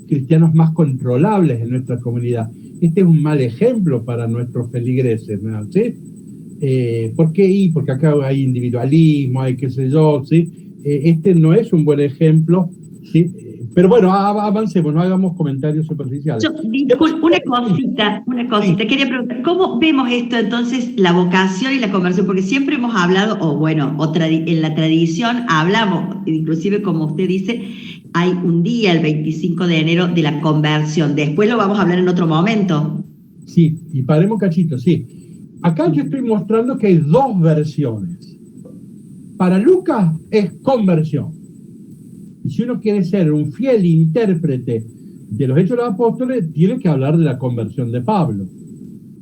cristianos más controlables en nuestra comunidad. Este es un mal ejemplo para nuestros feligreses, ¿no? ¿Sí? ¿Por qué? Porque acá hay individualismo, hay qué sé yo, ¿sí? Este no es un buen ejemplo, ¿sí? Pero bueno, avancemos, no hagamos comentarios superficiales. Una cosita, sí. Quería preguntar, ¿cómo vemos esto entonces, la vocación y la conversión? Porque siempre hemos hablado, en la tradición hablamos, inclusive como usted dice, hay un día, el 25 de enero, de la conversión. Después lo vamos a hablar en otro momento. Sí, y paremos cachito, sí. Acá yo estoy mostrando que hay 2 versiones. Para Lucas es conversión. Y si uno quiere ser un fiel intérprete de los Hechos de los Apóstoles, tiene que hablar de la conversión de Pablo.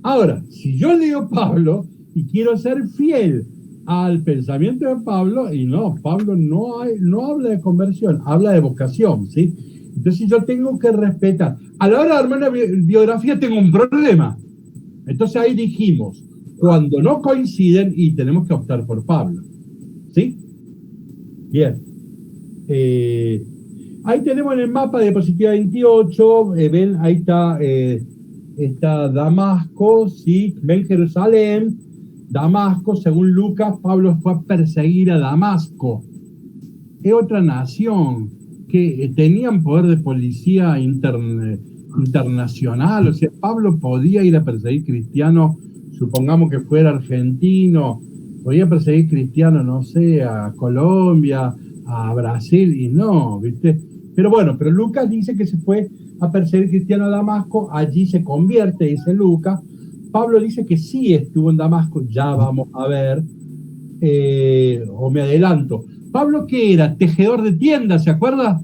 Ahora, si yo leo Pablo y quiero ser fiel al pensamiento de Pablo, y no, Pablo no habla de conversión, habla de vocación, ¿sí? Entonces yo tengo que respetar. A la hora de armar una biografía tengo un problema. Entonces ahí dijimos, cuando no coinciden, y tenemos que optar por Pablo, ¿sí? Bien. Ahí tenemos en el mapa de diapositiva 28, ven, ahí está Damasco, ¿sí? Ven Jerusalén, Damasco, según Lucas, Pablo fue a perseguir a Damasco. Es otra nación que tenían poder de policía internacional, o sea, Pablo podía ir a perseguir cristianos, supongamos que fuera argentino, podía perseguir cristianos, no sé, a Colombia, a Brasil, y no, ¿viste? Pero Lucas dice que se fue a perseguir cristiano a Damasco, allí se convierte, dice Lucas. Pablo dice que sí estuvo en Damasco, ya vamos a ver, o me adelanto. Pablo, ¿qué era? Tejedor de tiendas, ¿se acuerda?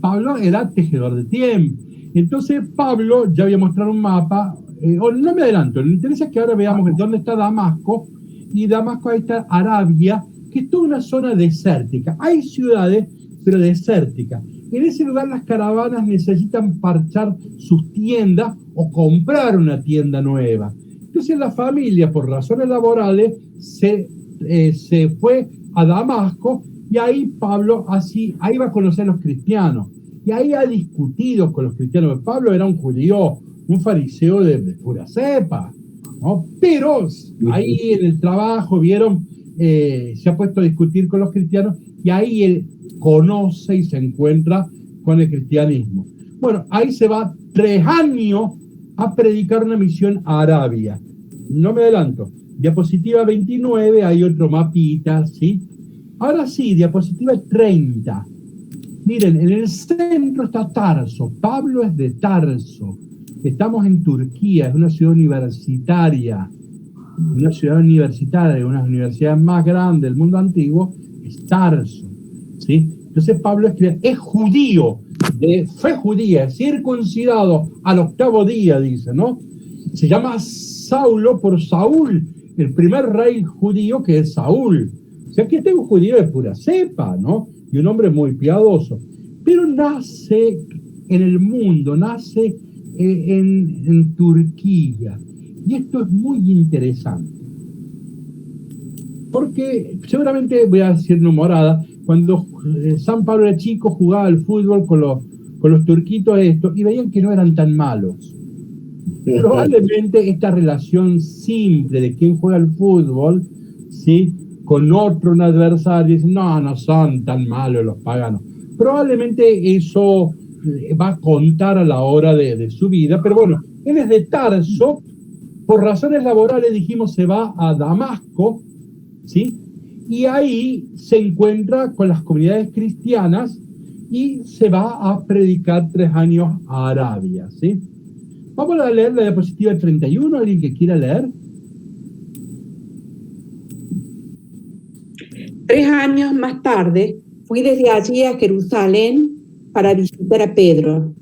Pablo era tejedor de tiendas. Entonces Pablo, ya voy a mostrar un mapa, no me adelanto, lo interesa es que ahora veamos dónde está Damasco, y Damasco ahí está Arabia, que es toda una zona desértica. Hay ciudades, pero desérticas. En ese lugar las caravanas necesitan parchar sus tiendas o comprar una tienda nueva. Entonces la familia, por razones laborales, se fue a Damasco, y ahí Pablo ahí va a conocer a los cristianos. Y ahí ha discutido con los cristianos. Pablo era un judío, un fariseo de pura cepa, ¿no? Pero ahí en el trabajo vieron... se ha puesto a discutir con los cristianos, y ahí él conoce y se encuentra con el cristianismo. Bueno, ahí se va 3 años a predicar una misión a Arabia. no me adelanto. Diapositiva 29, hay otro mapita, ¿sí? Ahora sí, diapositiva 30. Miren, en el centro está Tarso. Pablo es de Tarso. Estamos en Turquía, es una ciudad universitaria. Una ciudad universitaria, una de las universidades más grandes del mundo antiguo, es Tarso, ¿sí? Entonces Pablo es judío, de fe judía, circuncidado al 8º día, dice, ¿no? Se llama Saulo por Saúl, el primer rey judío que es Saúl. O sea que este es un judío de pura cepa, ¿no? Y un hombre muy piadoso. Pero nace en el mundo, nace en Turquía. Y esto es muy interesante. Porque seguramente, voy a decir morada, cuando San Pablo era chico jugaba al fútbol con los turquitos estos y veían que no eran tan malos. Probablemente esta relación simple de quien juega al fútbol, ¿sí?, con un adversario, dicen, no son tan malos los paganos. Probablemente eso va a contar a la hora de su vida, pero bueno, él es de Tarso, por razones laborales dijimos se va a Damasco, ¿sí? Y ahí se encuentra con las comunidades cristianas y se va a predicar 3 años a Arabia, ¿sí? Vamos a leer la diapositiva 31, ¿alguien que quiera leer? 3 años más tarde, fui desde allí a Jerusalén para visitar a Pedro,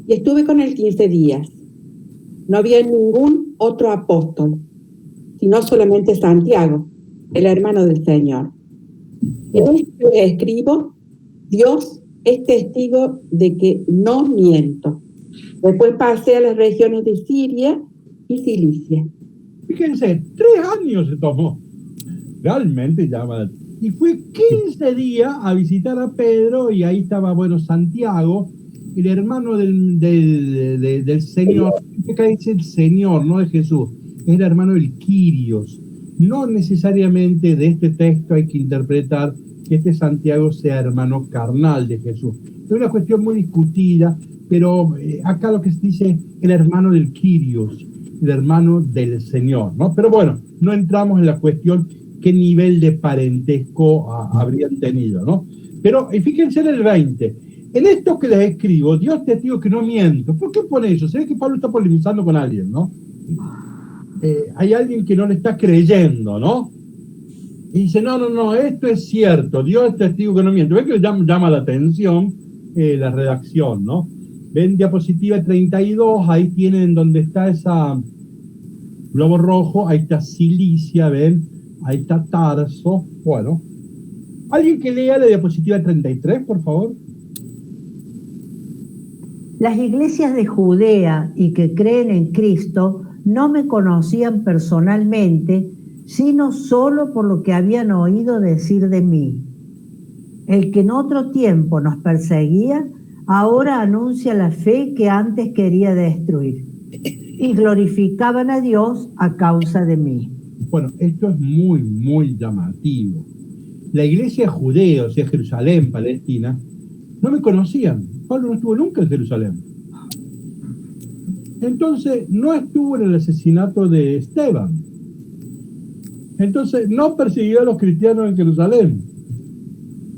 y estuve con él 15 días. No había ningún otro apóstol, sino solamente Santiago, el hermano del Señor. En esto que escribo, Dios es testigo de que no miento. Después pasé a las regiones de Siria y Cilicia. Fíjense, 3 años se tomó. Realmente llama. Y fue 15 días a visitar a Pedro, y ahí estaba, bueno, Santiago, el hermano del Señor. Acá dice el Señor, no de Jesús. Es el hermano del Quirios. No necesariamente de este texto hay que interpretar que este Santiago sea hermano carnal de Jesús. Es una cuestión muy discutida, pero acá lo que se dice el hermano del Quirios, el hermano del Señor, ¿no? Pero bueno, no entramos en la cuestión qué nivel de parentesco habrían tenido, ¿no? Pero fíjense en el 20. En esto que les escribo, Dios testigo que no miento. ¿Por qué pone eso? Se ve que Pablo está polemizando con alguien, ¿no? Hay alguien que no le está creyendo, ¿no? Y dice, no, esto es cierto, Dios es testigo que no miente. ¿Ven que le llama la atención la redacción, ¿no? Ven diapositiva 32, ahí tienen donde está esa globo rojo, ahí está Cilicia, ¿ven? Ahí está Tarso. Bueno, ¿alguien que lea la diapositiva 33, por favor? Las iglesias de Judea y que creen en Cristo no me conocían personalmente, sino solo por lo que habían oído decir de mí. El que en otro tiempo nos perseguía, ahora anuncia la fe que antes quería destruir, y glorificaban a Dios a causa de mí. Bueno, esto es muy, muy llamativo. La iglesia judea, o sea, Jerusalén, Palestina, no me conocían. Pablo no estuvo nunca en Jerusalén. Entonces, no estuvo en el asesinato de Esteban. Entonces, no persiguió a los cristianos en Jerusalén.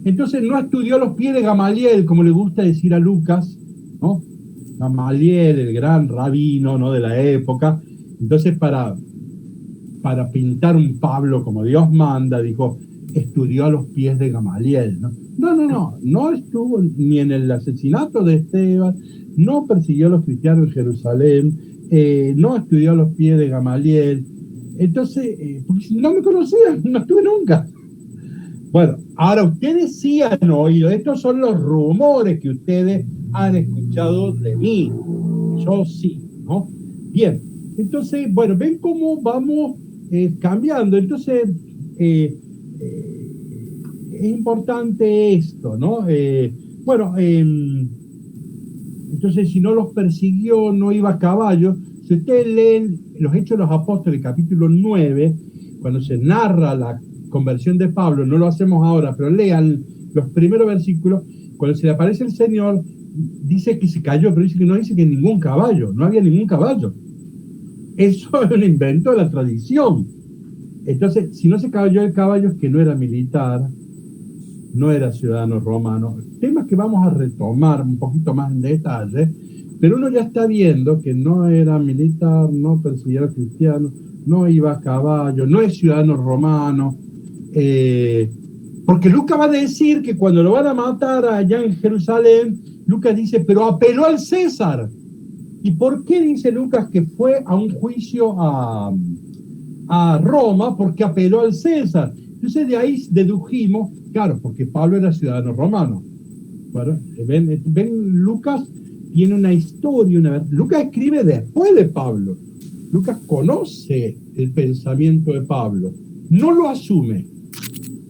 Entonces, no estudió a los pies de Gamaliel, como le gusta decir a Lucas, ¿no? Gamaliel, el gran rabino, ¿no?, de la época. Entonces, para pintar un Pablo como Dios manda, dijo, estudió a los pies de Gamaliel, ¿no? No estuvo ni en el asesinato de Esteban, no persiguió a los cristianos en Jerusalén, no estudió a los pies de Gamaliel. Entonces, porque no me conocían, no estuve nunca. Bueno, ahora ustedes sí han oído, estos son los rumores que ustedes han escuchado de mí. Yo sí, ¿no? Bien, entonces, bueno, ven cómo vamos cambiando. Entonces, es importante esto, ¿no? Entonces, si no los persiguió, no iba a caballo. Si ustedes leen los Hechos de los Apóstoles, capítulo 9, cuando se narra la conversión de Pablo, no lo hacemos ahora, pero lean los primeros versículos, cuando se le aparece el Señor, dice que se cayó, pero dice que no dice que ningún caballo, no había ningún caballo. Eso es un invento de la tradición. Entonces, si no se cayó el caballo es que no era militar, no era ciudadano romano. Temas que vamos a retomar un poquito más en detalle, pero uno ya está viendo que no era militar, no perseguía a los cristianos, no iba a caballo, no es ciudadano romano, porque Lucas va a decir que cuando lo van a matar allá en Jerusalén, Lucas dice, pero apeló al César. ¿Y por qué dice Lucas que fue a un juicio a Roma? Porque apeló al César. Entonces de ahí dedujimos, claro, porque Pablo era ciudadano romano. Bueno, ven Lucas tiene una historia, Lucas escribe después de Pablo. Lucas conoce el pensamiento de Pablo, no lo asume.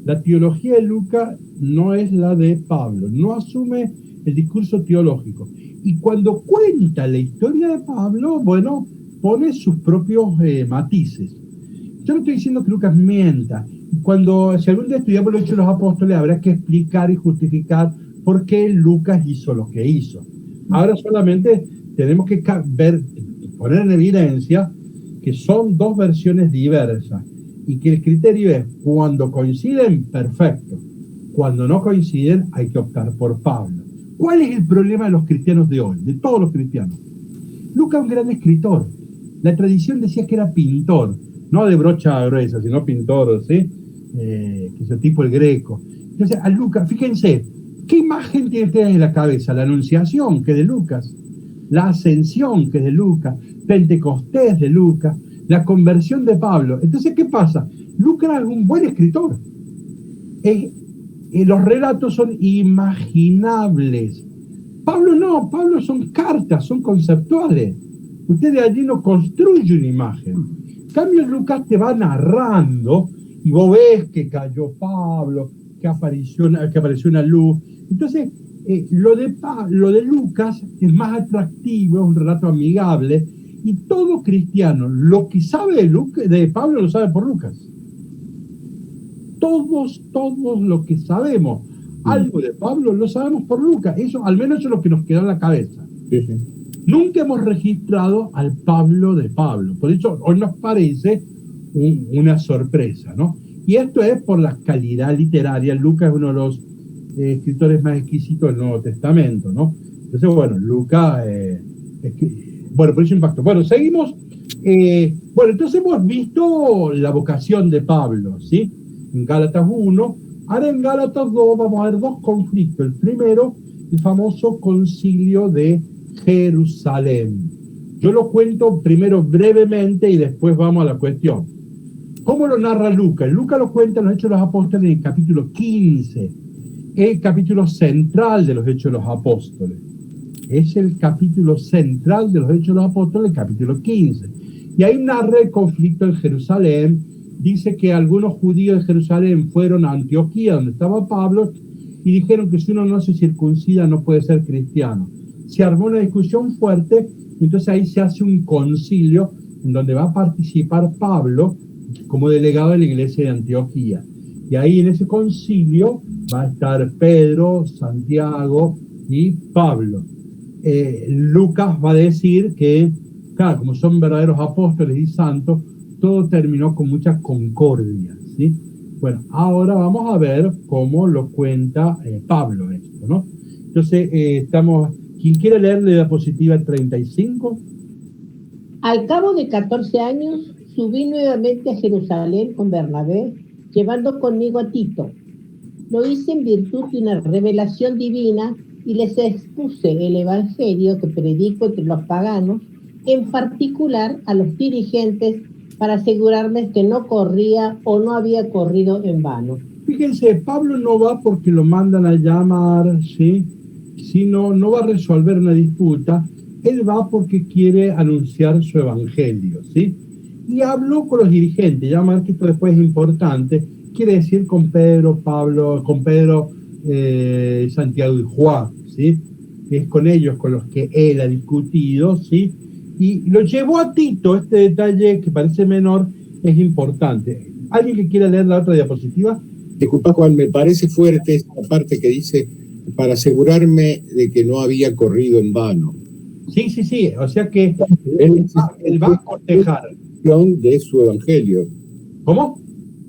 La teología de Lucas no es la de Pablo, no asume el discurso teológico. Y cuando cuenta la historia de Pablo, bueno, pone sus propios matices. Yo no estoy diciendo que Lucas mienta. Si algún día estudiamos los Hechos de los Apóstoles, habrá que explicar y justificar por qué Lucas hizo lo que hizo. Ahora solamente tenemos que poner en evidencia que son dos versiones diversas y que el criterio es, cuando coinciden, perfecto. Cuando no coinciden, hay que optar por Pablo. ¿Cuál es el problema de los cristianos de hoy, de todos los cristianos? Lucas es un gran escritor. La tradición decía que era pintor, no de brocha gruesa, sino pintor, ¿sí? Que es el tipo el greco. Entonces, a Lucas, fíjense, ¿qué imagen tiene ustedes en la cabeza? La Anunciación, que es de Lucas, la Ascensión, que es de Lucas, Pentecostés de Lucas, la conversión de Pablo. Entonces, ¿qué pasa? Lucas es un buen escritor. Los relatos son imaginables. Pablo no, Pablo son cartas, son conceptuales. Usted de allí no construye una imagen. En cambio, Lucas te va narrando y vos ves que cayó Pablo, que apareció una luz. Entonces, lo de Lucas es más atractivo, es un relato amigable, y todo cristiano, lo que sabe de Pablo lo sabe por Lucas. Todos lo que sabemos algo de Pablo lo sabemos por Lucas. Eso, al menos eso es lo que nos queda en la cabeza. Sí, sí. Nunca hemos registrado al Pablo de Pablo. Por eso hoy nos parece una sorpresa, ¿no? Y esto es por la calidad literaria. Lucas es uno de los escritores más exquisitos del Nuevo Testamento, ¿no? Entonces, bueno, Lucas, bueno, por eso impactó. Bueno, seguimos. Bueno, entonces hemos visto la vocación de Pablo, ¿sí? En Gálatas 1. Ahora en Gálatas 2 vamos a ver dos conflictos. El primero, el famoso concilio de Jerusalén. Yo lo cuento primero brevemente y después vamos a la cuestión. ¿Cómo lo narra Lucas? Lucas lo cuenta en los Hechos de los Apóstoles en el capítulo 15, el capítulo central de los Hechos de los Apóstoles. Es el capítulo central de los Hechos de los Apóstoles, el capítulo 15. Y ahí narra el conflicto en Jerusalén. Dice que algunos judíos de Jerusalén fueron a Antioquía, donde estaba Pablo, y dijeron que si uno no se circuncida no puede ser cristiano. Se armó una discusión fuerte, y entonces ahí se hace un concilio en donde va a participar Pablo como delegado de la iglesia de Antioquía. Y ahí en ese concilio va a estar Pedro, Santiago y Pablo. Lucas va a decir que, claro, como son verdaderos apóstoles y santos, todo terminó con mucha concordia, ¿sí? Bueno, ahora vamos a ver cómo lo cuenta Pablo esto, ¿no? Entonces, ¿quién quiere leerle la diapositiva 35? Al cabo de 14 años, subí nuevamente a Jerusalén con Bernabé, llevando conmigo a Tito. Lo hice en virtud de una revelación divina y les expuse el evangelio que predico entre los paganos, en particular a los dirigentes, para asegurarme que no corría o no había corrido en vano. Fíjense, Pablo no va porque lo mandan a llamar, ¿sí? Sino no va a resolver una disputa, él va porque quiere anunciar su evangelio, ¿sí? Y habló con los dirigentes, ya más que esto después es importante, quiere decir con Pedro, Santiago y Juan, ¿sí? Es con ellos con los que él ha discutido, ¿sí? Y lo llevó a Tito. Este detalle que parece menor es importante. ¿Alguien que quiera leer la otra diapositiva? Disculpa, Juan, me parece fuerte esta parte que dice, para asegurarme de que no había corrido en vano. Sí, o sea que él va a cortejar. De su evangelio. ¿Cómo?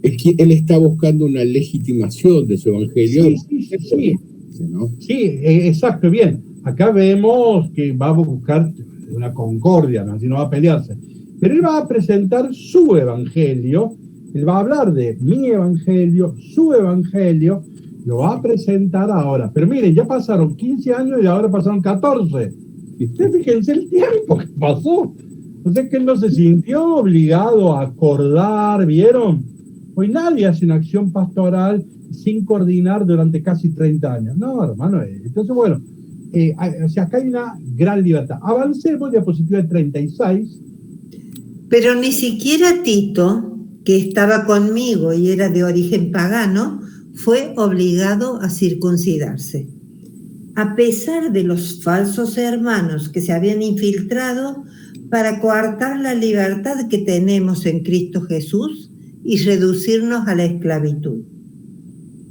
Es que él está buscando una legitimación de su evangelio. Sí. ¿No? Sí, exacto, bien. Acá vemos que va a buscar una concordia, ¿no? Si no va a pelearse. Pero él va a presentar su evangelio, él va a hablar de mi evangelio, su evangelio, lo va a presentar ahora. Pero miren, ya pasaron 15 años y ahora pasaron 14. Y ustedes fíjense el tiempo que pasó. O sea que él no se sintió obligado a acordar, ¿vieron? Hoy nadie hace una acción pastoral sin coordinar durante casi 30 años. No, hermano. Entonces, bueno, o sea, acá hay una gran libertad. Avancemos, diapositiva 36. Pero ni siquiera Tito, que estaba conmigo y era de origen pagano, fue obligado a circuncidarse. A pesar de los falsos hermanos que se habían infiltrado para coartar la libertad que tenemos en Cristo Jesús y reducirnos a la esclavitud.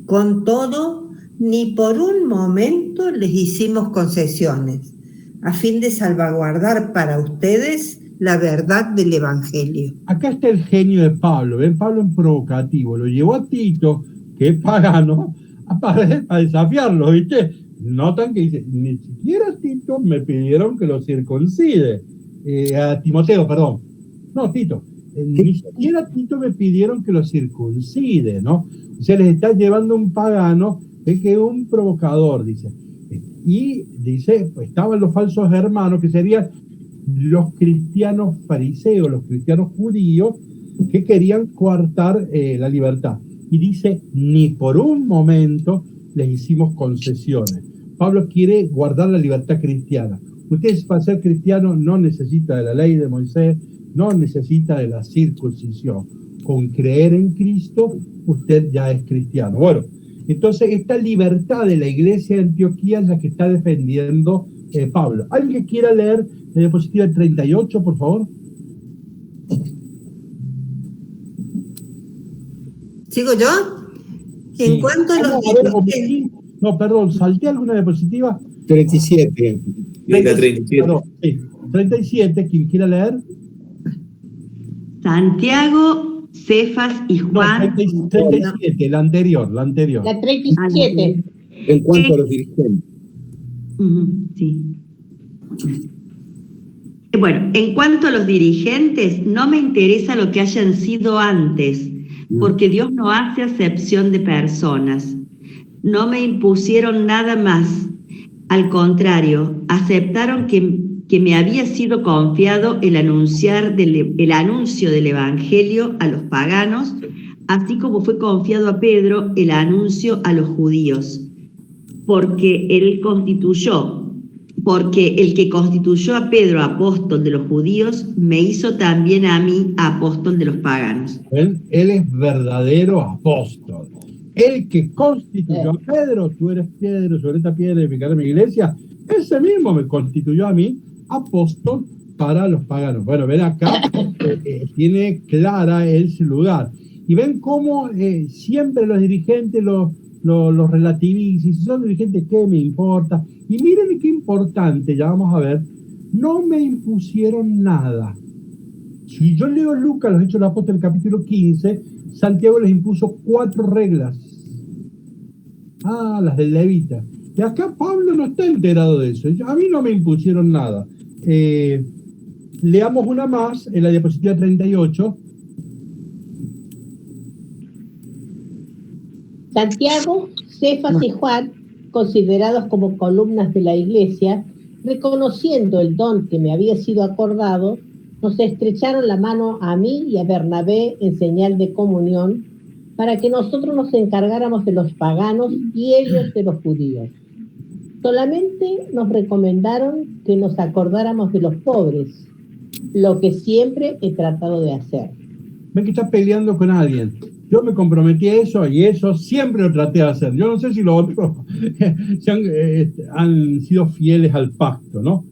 Con todo, ni por un momento les hicimos concesiones, a fin de salvaguardar para ustedes la verdad del Evangelio. Acá está el genio de Pablo. ¿Ven? Pablo en provocativo. Lo llevó a Tito, que es pagano, a desafiarlo, ¿viste? Notan que dice, ni siquiera Tito me pidieron que lo circuncide. A Timoteo, perdón. No, Tito. Ni siquiera Tito me pidieron que lo circuncide, ¿no? O sea, les está llevando un pagano, es que un provocador, dice. Y dice, pues, estaban los falsos hermanos, que serían los cristianos fariseos, los cristianos judíos, que querían coartar la libertad. Y dice, ni por un momento les hicimos concesiones. Pablo quiere guardar la libertad cristiana. Usted, para ser cristiano, no necesita de la ley de Moisés, no necesita de la circuncisión. Con creer en Cristo, usted ya es cristiano. Bueno, entonces esta libertad de la iglesia de Antioquía es la que está defendiendo Pablo. ¿Alguien que quiera leer la diapositiva 38, por favor? ¿Sigo yo? Sí. En cuanto a los... No, perdón, salté alguna diapositiva. 37. La 37. Perdón, sí. 37, quien quiera leer. Santiago, Cefas y Juan. No, 37, la anterior. La 37. En cuanto a los dirigentes. Sí. Bueno, en cuanto a los dirigentes, no me interesa lo que hayan sido antes, porque Dios no hace acepción de personas. No me impusieron nada más. Al contrario, aceptaron que me había sido confiado el anuncio del Evangelio a los paganos, así como fue confiado a Pedro el anuncio a los judíos, porque el que constituyó a Pedro apóstol de los judíos, me hizo también a mí apóstol de los paganos. Él es verdadero apóstol. El que constituyó a Pedro, tú eres Pedro, sobre esta piedra edificaré mi iglesia, ese mismo me constituyó a mí apóstol para los paganos. Bueno, ven acá, tiene clara su lugar. Y ven cómo siempre los dirigentes los relativizan. Si son dirigentes, ¿qué me importa? Y miren qué importante, ya vamos a ver, no me impusieron nada. Si yo leo Lucas, los Hechos de los Apóstoles, capítulo 15, Santiago les impuso 4 reglas. Las del levita. Y acá Pablo no está enterado de eso. A mí no me impusieron nada. Leamos una más en la diapositiva 38. Santiago, Cefas y Juan, considerados como columnas de la iglesia, reconociendo el don que me había sido acordado, nos estrecharon la mano a mí y a Bernabé en señal de comunión, para que nosotros nos encargáramos de los paganos y ellos de los judíos. Solamente nos recomendaron que nos acordáramos de los pobres, lo que siempre he tratado de hacer. Ven que está peleando con alguien. Yo me comprometí a eso y eso siempre lo traté de hacer. Yo no sé si los otros han sido fieles al pacto, ¿no?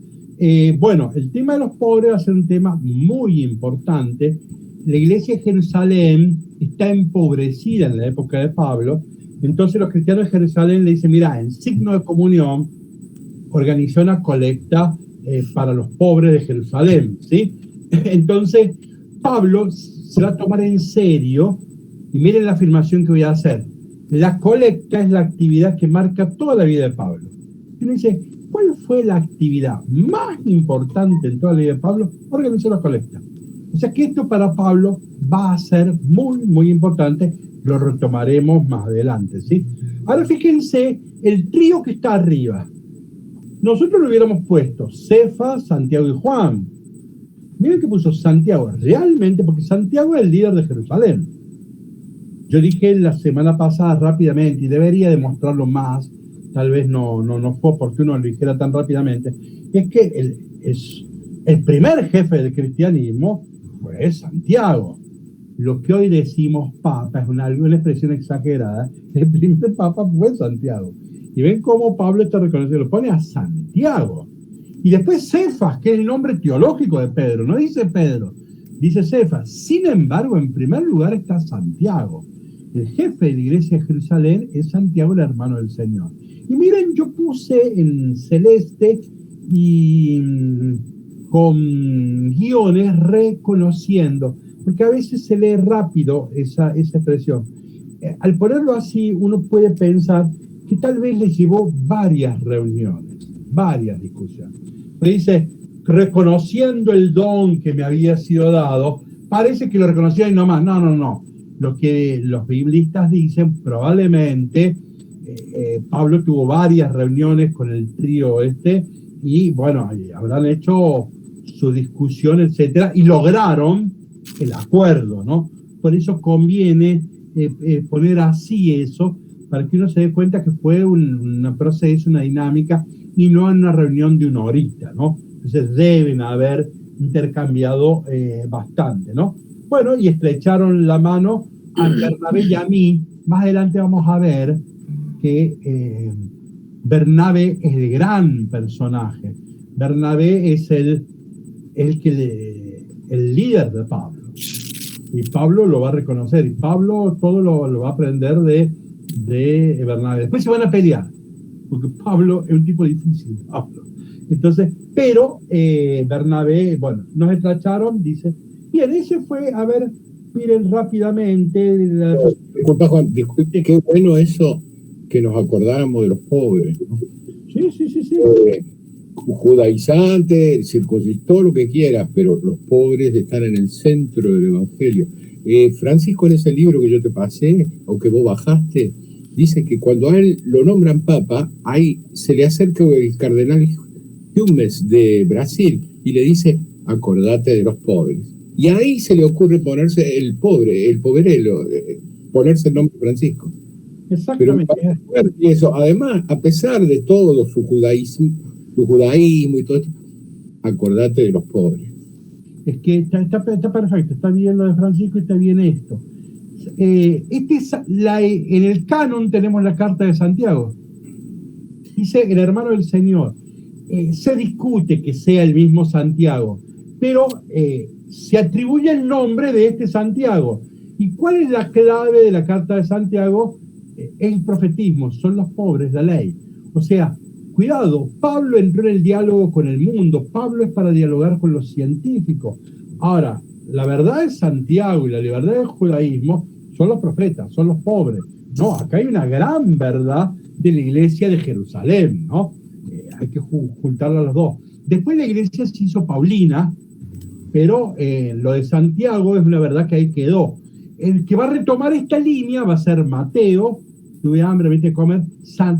Bueno, el tema de los pobres va a ser un tema muy importante. La iglesia de Jerusalén está empobrecida en la época de Pablo. Entonces los cristianos de Jerusalén le dicen, mira, en signo de comunión organizó una colecta para los pobres de Jerusalén, ¿sí? Entonces, Pablo se va a tomar en serio, y miren la afirmación que voy a hacer. La colecta es la actividad que marca toda la vida de Pablo. Y uno dice, ¿cuál fue la actividad más importante en toda la vida de Pablo? Organizó la colecta. O sea que esto para Pablo va a ser muy, muy importante. Lo retomaremos más adelante, ¿sí? Ahora fíjense el trío que está arriba. Nosotros lo hubiéramos puesto Cefas, Santiago y Juan. Miren que puso Santiago, realmente, porque Santiago es el líder de Jerusalén. Yo dije la semana pasada rápidamente, y debería demostrarlo más, tal vez no fue oportuno lo dijera tan rápidamente, es que el primer jefe del cristianismo fue Santiago. Lo que hoy decimos papa es una expresión exagerada. El primer papa fue Santiago. Y ven cómo Pablo está reconocido, lo pone a Santiago. Y después Cefas, que es el nombre teológico de Pedro, no dice Pedro, dice Cefas. Sin embargo, en primer lugar está Santiago. El jefe de la iglesia de Jerusalén es Santiago, el hermano del Señor. Y miren, yo puse en celeste y con guiones reconociendo, porque a veces se lee rápido esa expresión. Al ponerlo así, uno puede pensar que tal vez les llevó varias reuniones, varias discusiones. Me dice, reconociendo el don que me había sido dado, parece que lo reconocía y no más. No. Lo que los biblistas dicen, probablemente Pablo tuvo varias reuniones con el trío y bueno, habrán hecho su discusión, etcétera, y lograron el acuerdo, ¿no? Por eso conviene poner así eso, para que uno se dé cuenta que fue un proceso, una dinámica, y no en una reunión de una horita, ¿no? Entonces deben haber intercambiado bastante, ¿no? Bueno, y estrecharon la mano a Bernabé y a mí. Más adelante vamos a ver que Bernabé es el gran personaje. Bernabé es el líder de Pablo. Y Pablo lo va a reconocer. Y Pablo todo lo va a aprender de Bernabé. Después se van a pelear, porque Pablo es un tipo difícil, Pablo. Entonces, pero Bernabé, bueno, nos estrecharon, dice. Bien, ese fue, a ver, miren rápidamente. Disculpa, Juan, disculpe, qué bueno eso que nos acordáramos de los pobres, ¿no? Sí. Judaizante, circuncistor, lo que quiera, pero los pobres están en el centro del Evangelio. Francisco, en ese libro que yo te pasé, o que vos bajaste, dice que cuando a él lo nombran papa, ahí se le acerca el cardenal Humes de Brasil y le dice, acordate de los pobres. Y ahí se le ocurre ponerse el poverelo, ponerse el nombre Francisco. Exactamente. Pero, y eso, además, a pesar de todo su judaísmo y todo esto, acordate de los pobres. Es que está perfecto, está bien lo de Francisco y está bien esto. En el canon tenemos la carta de Santiago. Dice el hermano del Señor. Se discute que sea el mismo Santiago, pero se atribuye el nombre de este Santiago. ¿Y cuál es la clave de la carta de Santiago? El profetismo, son los pobres, la ley. O sea, cuidado, Pablo entró en el diálogo con el mundo. Pablo es para dialogar con los científicos. Ahora, la verdad de Santiago y la verdad del judaísmo son los profetas, son los pobres. No, acá hay una gran verdad de la iglesia de Jerusalén, ¿no? Hay que juntarla a los dos. Después la iglesia se hizo paulina, pero lo de Santiago es una verdad que ahí quedó. El que va a retomar esta línea va a ser Mateo. Tuve hambre, vete a comer.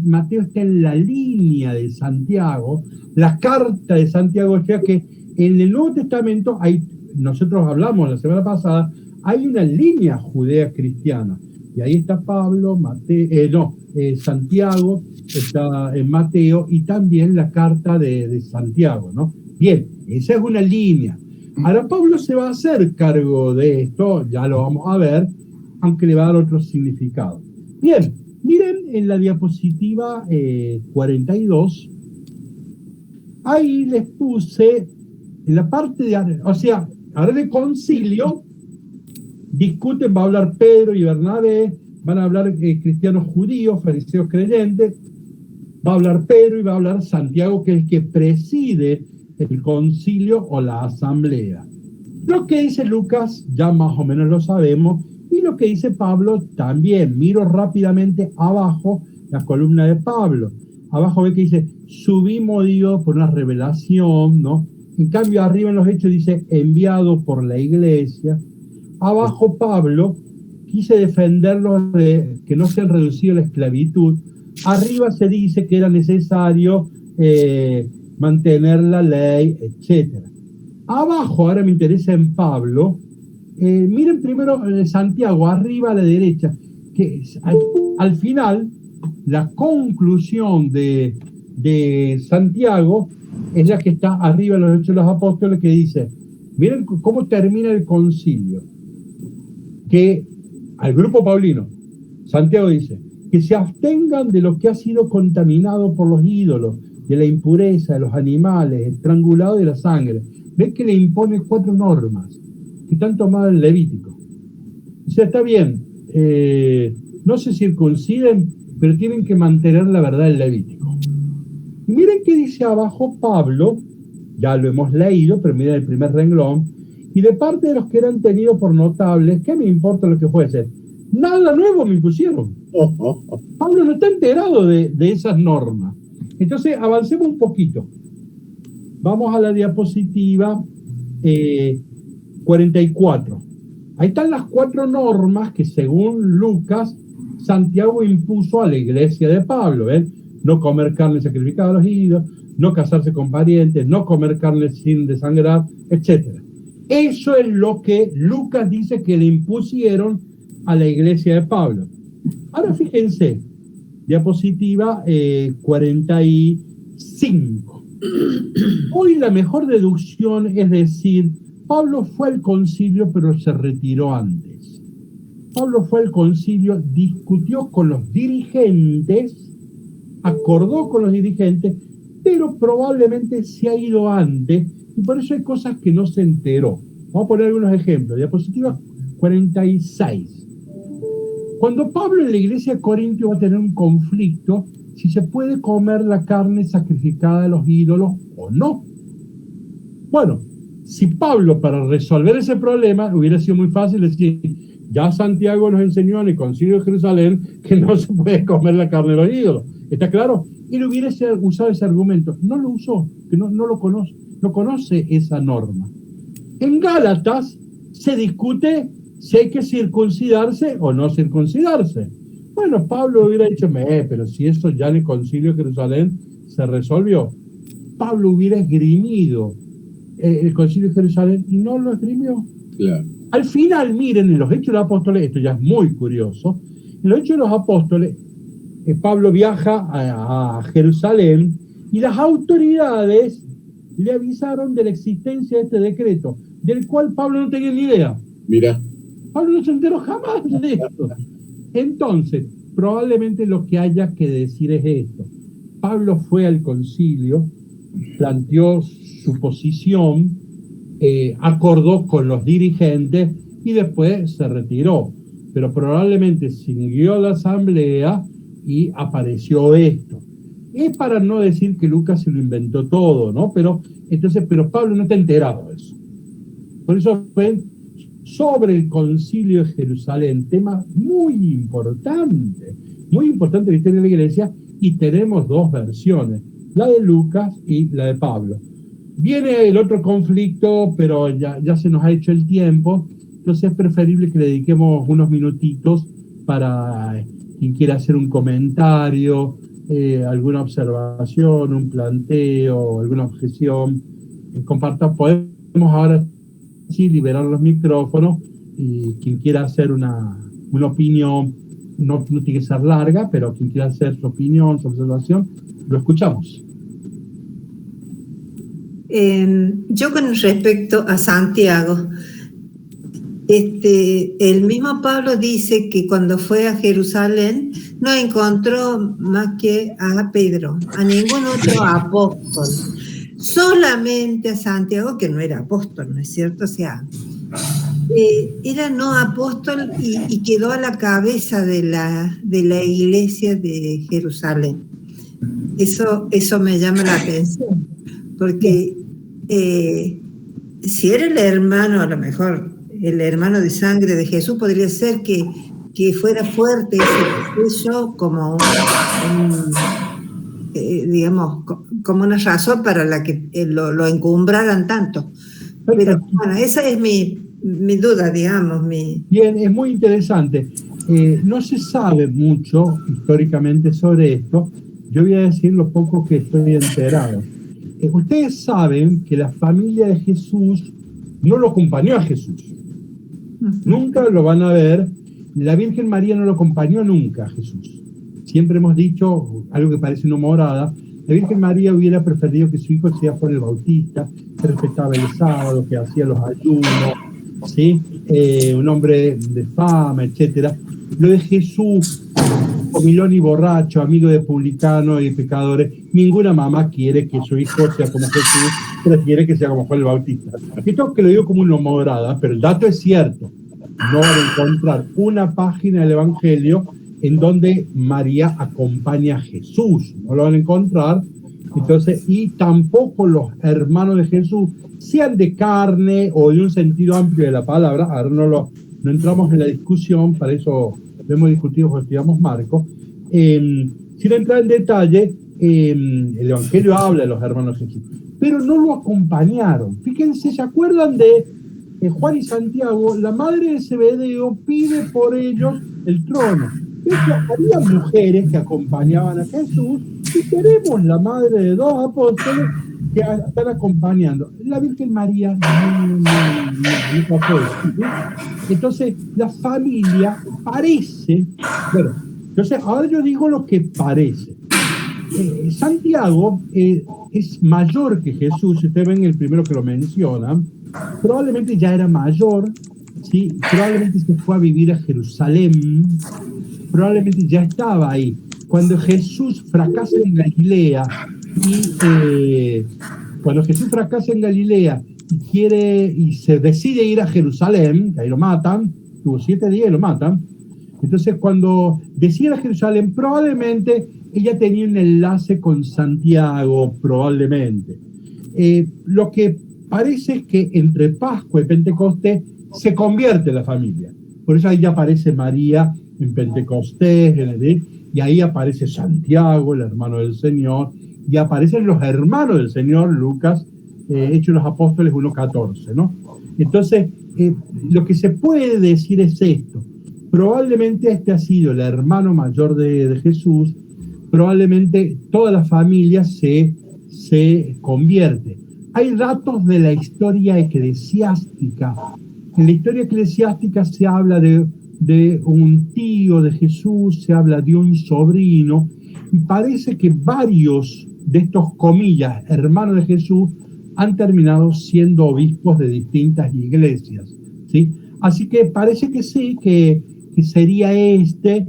Mateo está en la línea de Santiago. La carta de Santiago, o sea que en el Nuevo Testamento nosotros hablamos la semana pasada, hay una línea judea cristiana. Y ahí está Pablo, Santiago, está en Mateo, y también la carta de Santiago, ¿no? Bien, esa es una línea. Ahora Pablo se va a hacer cargo de esto, ya lo vamos a ver, aunque le va a dar otro significado. Bien, miren en la diapositiva 42, ahí les puse en la parte de, o sea, ahora de concilio, discuten, va a hablar Pedro y Bernabé, van a hablar cristianos judíos, fariseos creyentes, va a hablar Pedro y va a hablar Santiago, que es el que preside el concilio o la asamblea. Lo que dice Lucas ya más o menos lo sabemos, y lo que dice Pablo también. Miro rápidamente abajo la columna de Pablo. Abajo ve que dice, subimos, digo, por una revelación, ¿no? En cambio, arriba en los Hechos dice, enviado por la iglesia. Abajo Pablo quise defenderlos de que no sean reducidos a la esclavitud. Arriba se dice que era necesario mantener la ley, etc. Abajo, ahora me interesa en Pablo, miren primero Santiago, arriba a la derecha, que al final, la conclusión de Santiago es la que está arriba en los Hechos de los Apóstoles, que dice, miren cómo termina el concilio, que al grupo paulino, Santiago dice, que se abstengan de lo que ha sido contaminado por los ídolos, de la impureza de los animales, estrangulado de la sangre. Ven que le impone 4 normas que están tomadas en Levítico. O sea, está bien, no se circunciden, pero tienen que mantener la verdad del Levítico. Y miren qué dice abajo Pablo, ya lo hemos leído, pero miren el primer renglón, y de parte de los que eran tenidos por notables, ¿qué me importa lo que fuese? Nada nuevo me impusieron. Pablo no está enterado de esas normas. Entonces, avancemos un poquito. Vamos a la diapositiva 44. Ahí están las 4 normas que, según Lucas, Santiago impuso a la iglesia de Pablo. ¿Ven? No comer carne sacrificada a los ídolos, no casarse con parientes, no comer carne sin desangrar, etc. Eso es lo que Lucas dice que le impusieron a la iglesia de Pablo. Ahora fíjense, diapositiva 45. Hoy la mejor deducción es decir, Pablo fue al concilio pero se retiró antes. Pablo fue al concilio, discutió con los dirigentes, acordó con los dirigentes, pero probablemente se ha ido antes y por eso hay cosas que no se enteró. Vamos a poner algunos ejemplos. Diapositiva 46. Cuando Pablo en la iglesia de Corintio va a tener un conflicto si se puede comer la carne sacrificada a los ídolos o no. Bueno, si Pablo para resolver ese problema hubiera sido muy fácil decir, ya Santiago nos enseñó en el concilio de Jerusalén que no se puede comer la carne de los ídolos. ¿Está claro? Él hubiera usado ese argumento. No lo usó, que no lo conoce, no conoce esa norma. En Gálatas se discute si hay que circuncidarse o no circuncidarse. Bueno, Pablo hubiera dicho, pero si eso ya en el concilio de Jerusalén se resolvió. Pablo hubiera esgrimido el concilio de Jerusalén y no lo esgrimió. Claro. Al final, miren, en los Hechos de los Apóstoles, esto ya es muy curioso, en los Hechos de los Apóstoles, Pablo viaja a Jerusalén y las autoridades le avisaron de la existencia de este decreto, del cual Pablo no tenía ni idea. Mira. Pablo no se enteró jamás de esto. Entonces, probablemente lo que haya que decir es esto. Pablo fue al concilio, planteó su posición, acordó con los dirigentes y después se retiró. Pero probablemente siguió la asamblea y apareció esto. Es para no decir que Lucas se lo inventó todo, ¿no? Pero Pablo no está enterado de eso. Por eso ven, sobre el concilio de Jerusalén, tema muy importante en la historia de la iglesia, y tenemos 2 versiones, la de Lucas y la de Pablo. Viene el otro conflicto, pero ya se nos ha hecho el tiempo, entonces es preferible que le dediquemos unos minutitos para quien quiera hacer un comentario, alguna observación, un planteo, alguna objeción, comparta. Podemos ahora sí liberar los micrófonos y quien quiera hacer una opinión, no tiene que ser larga, pero quien quiera hacer su opinión, su observación, lo escuchamos. Yo con respecto a Santiago, el mismo Pablo dice que cuando fue a Jerusalén no encontró más que a Pedro, a ningún otro apóstol, solamente a Santiago, que no era apóstol, ¿no es cierto? O sea, era no apóstol y quedó a la cabeza de la iglesia de Jerusalén. Eso me llama la atención, porque si era el hermano, a lo mejor el hermano de sangre de Jesús, podría ser que fuera fuerte ese proceso como digamos, como una razón para la que lo encumbraran tanto. Pero bueno, esa es mi duda, digamos. Bien, es muy interesante. No se sabe mucho históricamente sobre esto. Yo voy a decir lo poco que estoy enterado. Ustedes saben que la familia de Jesús no lo acompañó a Jesús. Nunca lo van a ver. La Virgen María no lo acompañó nunca a Jesús. Siempre hemos dicho, algo que parece una morada, la Virgen María hubiera preferido que su hijo sea Juan el Bautista, que respetaba el sábado, que hacía los ayunos, ¿sí? Un hombre de fama, etc. Lo de Jesús, comilón y borracho, amigo de publicanos y pecadores, ninguna mamá quiere que su hijo sea como Jesús, prefiere que sea como Juan el Bautista. Esto que lo digo como una morada, pero el dato es cierto. No van a encontrar una página del Evangelio en donde María acompaña a Jesús, no lo van a encontrar. Entonces, y tampoco los hermanos de Jesús, sean de carne o de un sentido amplio de la palabra. Ahora no entramos en la discusión, para eso lo hemos discutido cuando estudiamos Marcos. Sin entrar en detalle, el Evangelio habla de los hermanos de Jesús, pero no lo acompañaron. Fíjense, ¿se acuerdan de Juan y Santiago? La madre de Zebedeo pide por ellos el trono. Había mujeres que acompañaban a Jesús y tenemos la madre de dos apóstoles que están acompañando. La Virgen María no pasó eso, ¿sí? Entonces, la familia parece... Bueno, entonces ahora yo digo lo que parece. Santiago es mayor que Jesús. Si ustedes ven el primero que lo menciona, probablemente ya era mayor, ¿sí? Probablemente se fue a vivir a Jerusalén, probablemente ya estaba ahí. Cuando Jesús fracasa en Galilea y se decide ir a Jerusalén, que ahí lo matan, tuvo 7 días y lo matan. Entonces, cuando decide ir a Jerusalén, probablemente ella tenía un enlace con Santiago, probablemente. Lo que parece es que entre Pascua y Pentecostés se convierte la familia. Por eso ahí ya aparece María en Pentecostés, y ahí aparece Santiago, el hermano del Señor, y aparecen los hermanos del Señor, Lucas, Hechos de los Apóstoles 1:14, ¿no? Entonces, lo que se puede decir es esto. Probablemente este ha sido el hermano mayor de Jesús, probablemente toda la familia se convierte. Hay datos de la historia eclesiástica. En la historia eclesiástica se habla de un tío de Jesús, se habla de un sobrino, y parece que varios de estos, comillas, hermanos de Jesús han terminado siendo obispos de distintas iglesias, ¿sí? Así que parece que sí, que sería que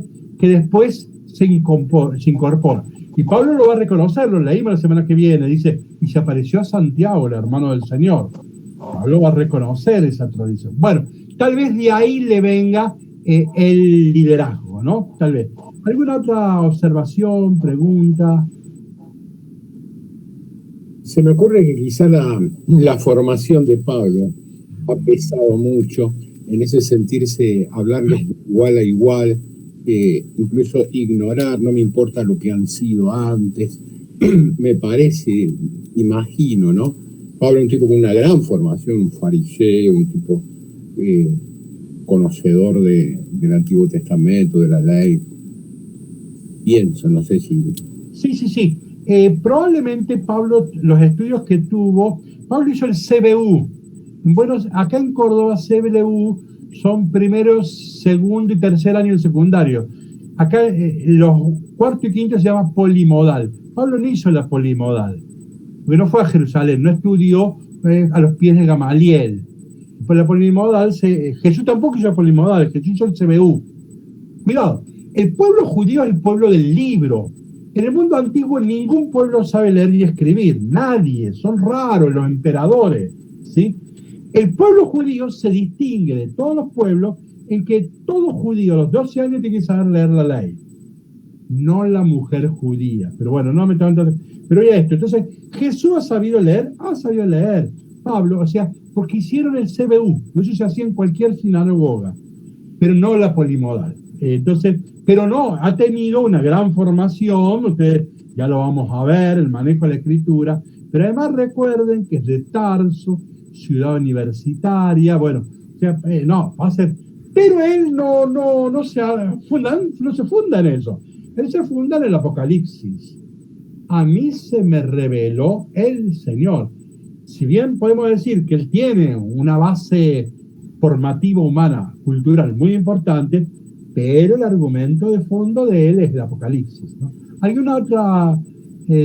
después se incorpora. Y Pablo lo va a reconocer, lo leímos la semana que viene, dice, y se apareció a Santiago, el hermano del Señor. Pablo va a reconocer esa tradición. Bueno, tal vez de ahí le venga el liderazgo, ¿no? Tal vez. ¿Alguna otra observación, pregunta? Se me ocurre que quizá la formación de Pablo ha pesado mucho en ese sentirse, hablarles de igual a igual, incluso ignorar, no me importa lo que han sido antes. Me parece, imagino, ¿no? Pablo es un tipo con una gran formación, un fariseo, un tipo conocedor del Antiguo Testamento, de la ley. Pienso, no sé si... Sí. Probablemente Pablo, los estudios que tuvo, Pablo hizo el CBU. Bueno, acá en Córdoba, CBU son primeros, segundo y tercer año del secundario. Acá los cuarto y quinto se llama polimodal. Pablo no hizo la polimodal, porque no fue a Jerusalén, no estudió a los pies de Gamaliel. Por la polimodal, Jesús tampoco hizo la polimodal, Jesús hizo el CBU. Mirad, el pueblo judío es el pueblo del libro. En el mundo antiguo ningún pueblo sabe leer y escribir, nadie, son raros los emperadores, ¿sí? El pueblo judío se distingue de todos los pueblos en que todo judío a los 12 años tiene que saber leer la ley, no la mujer judía. Pero bueno, no me meto en... Pero ya esto, entonces, ¿Jesús ha sabido leer? Ha sabido leer. Pablo, o sea, porque hicieron el CBU, eso se hacía en cualquier sinagoga, pero no la polimodal. Entonces, pero no, ha tenido una gran formación, ustedes ya lo vamos a ver, el manejo de la escritura, pero además recuerden que es de Tarso, ciudad universitaria, bueno, o sea, no, va a ser, pero él no se funda en eso, él se funda en el Apocalipsis. A mí se me reveló el Señor. Si bien podemos decir que él tiene una base formativa humana, cultural muy importante, pero el argumento de fondo de él es el Apocalipsis, ¿no? ¿Alguna otra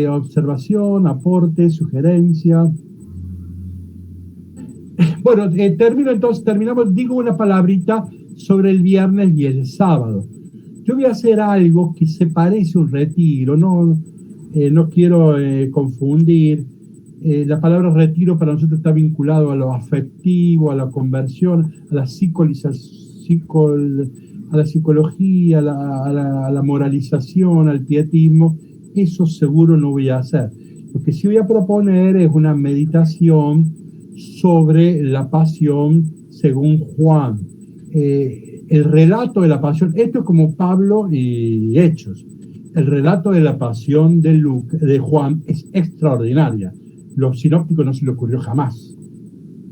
observación, aporte, sugerencia? Bueno, terminamos, digo una palabrita sobre el viernes y el sábado. Yo voy a hacer algo que se parece a un retiro, no quiero confundir. La palabra retiro para nosotros está vinculado a lo afectivo, a la conversión, a la psicología, a la moralización, al pietismo. Eso seguro no voy a hacer. Lo que sí voy a proponer es una meditación sobre la pasión según Juan. El relato de la pasión, esto es como Pablo y Hechos. El relato de la pasión de Juan es extraordinaria. Los sinópticos no se le ocurrió jamás.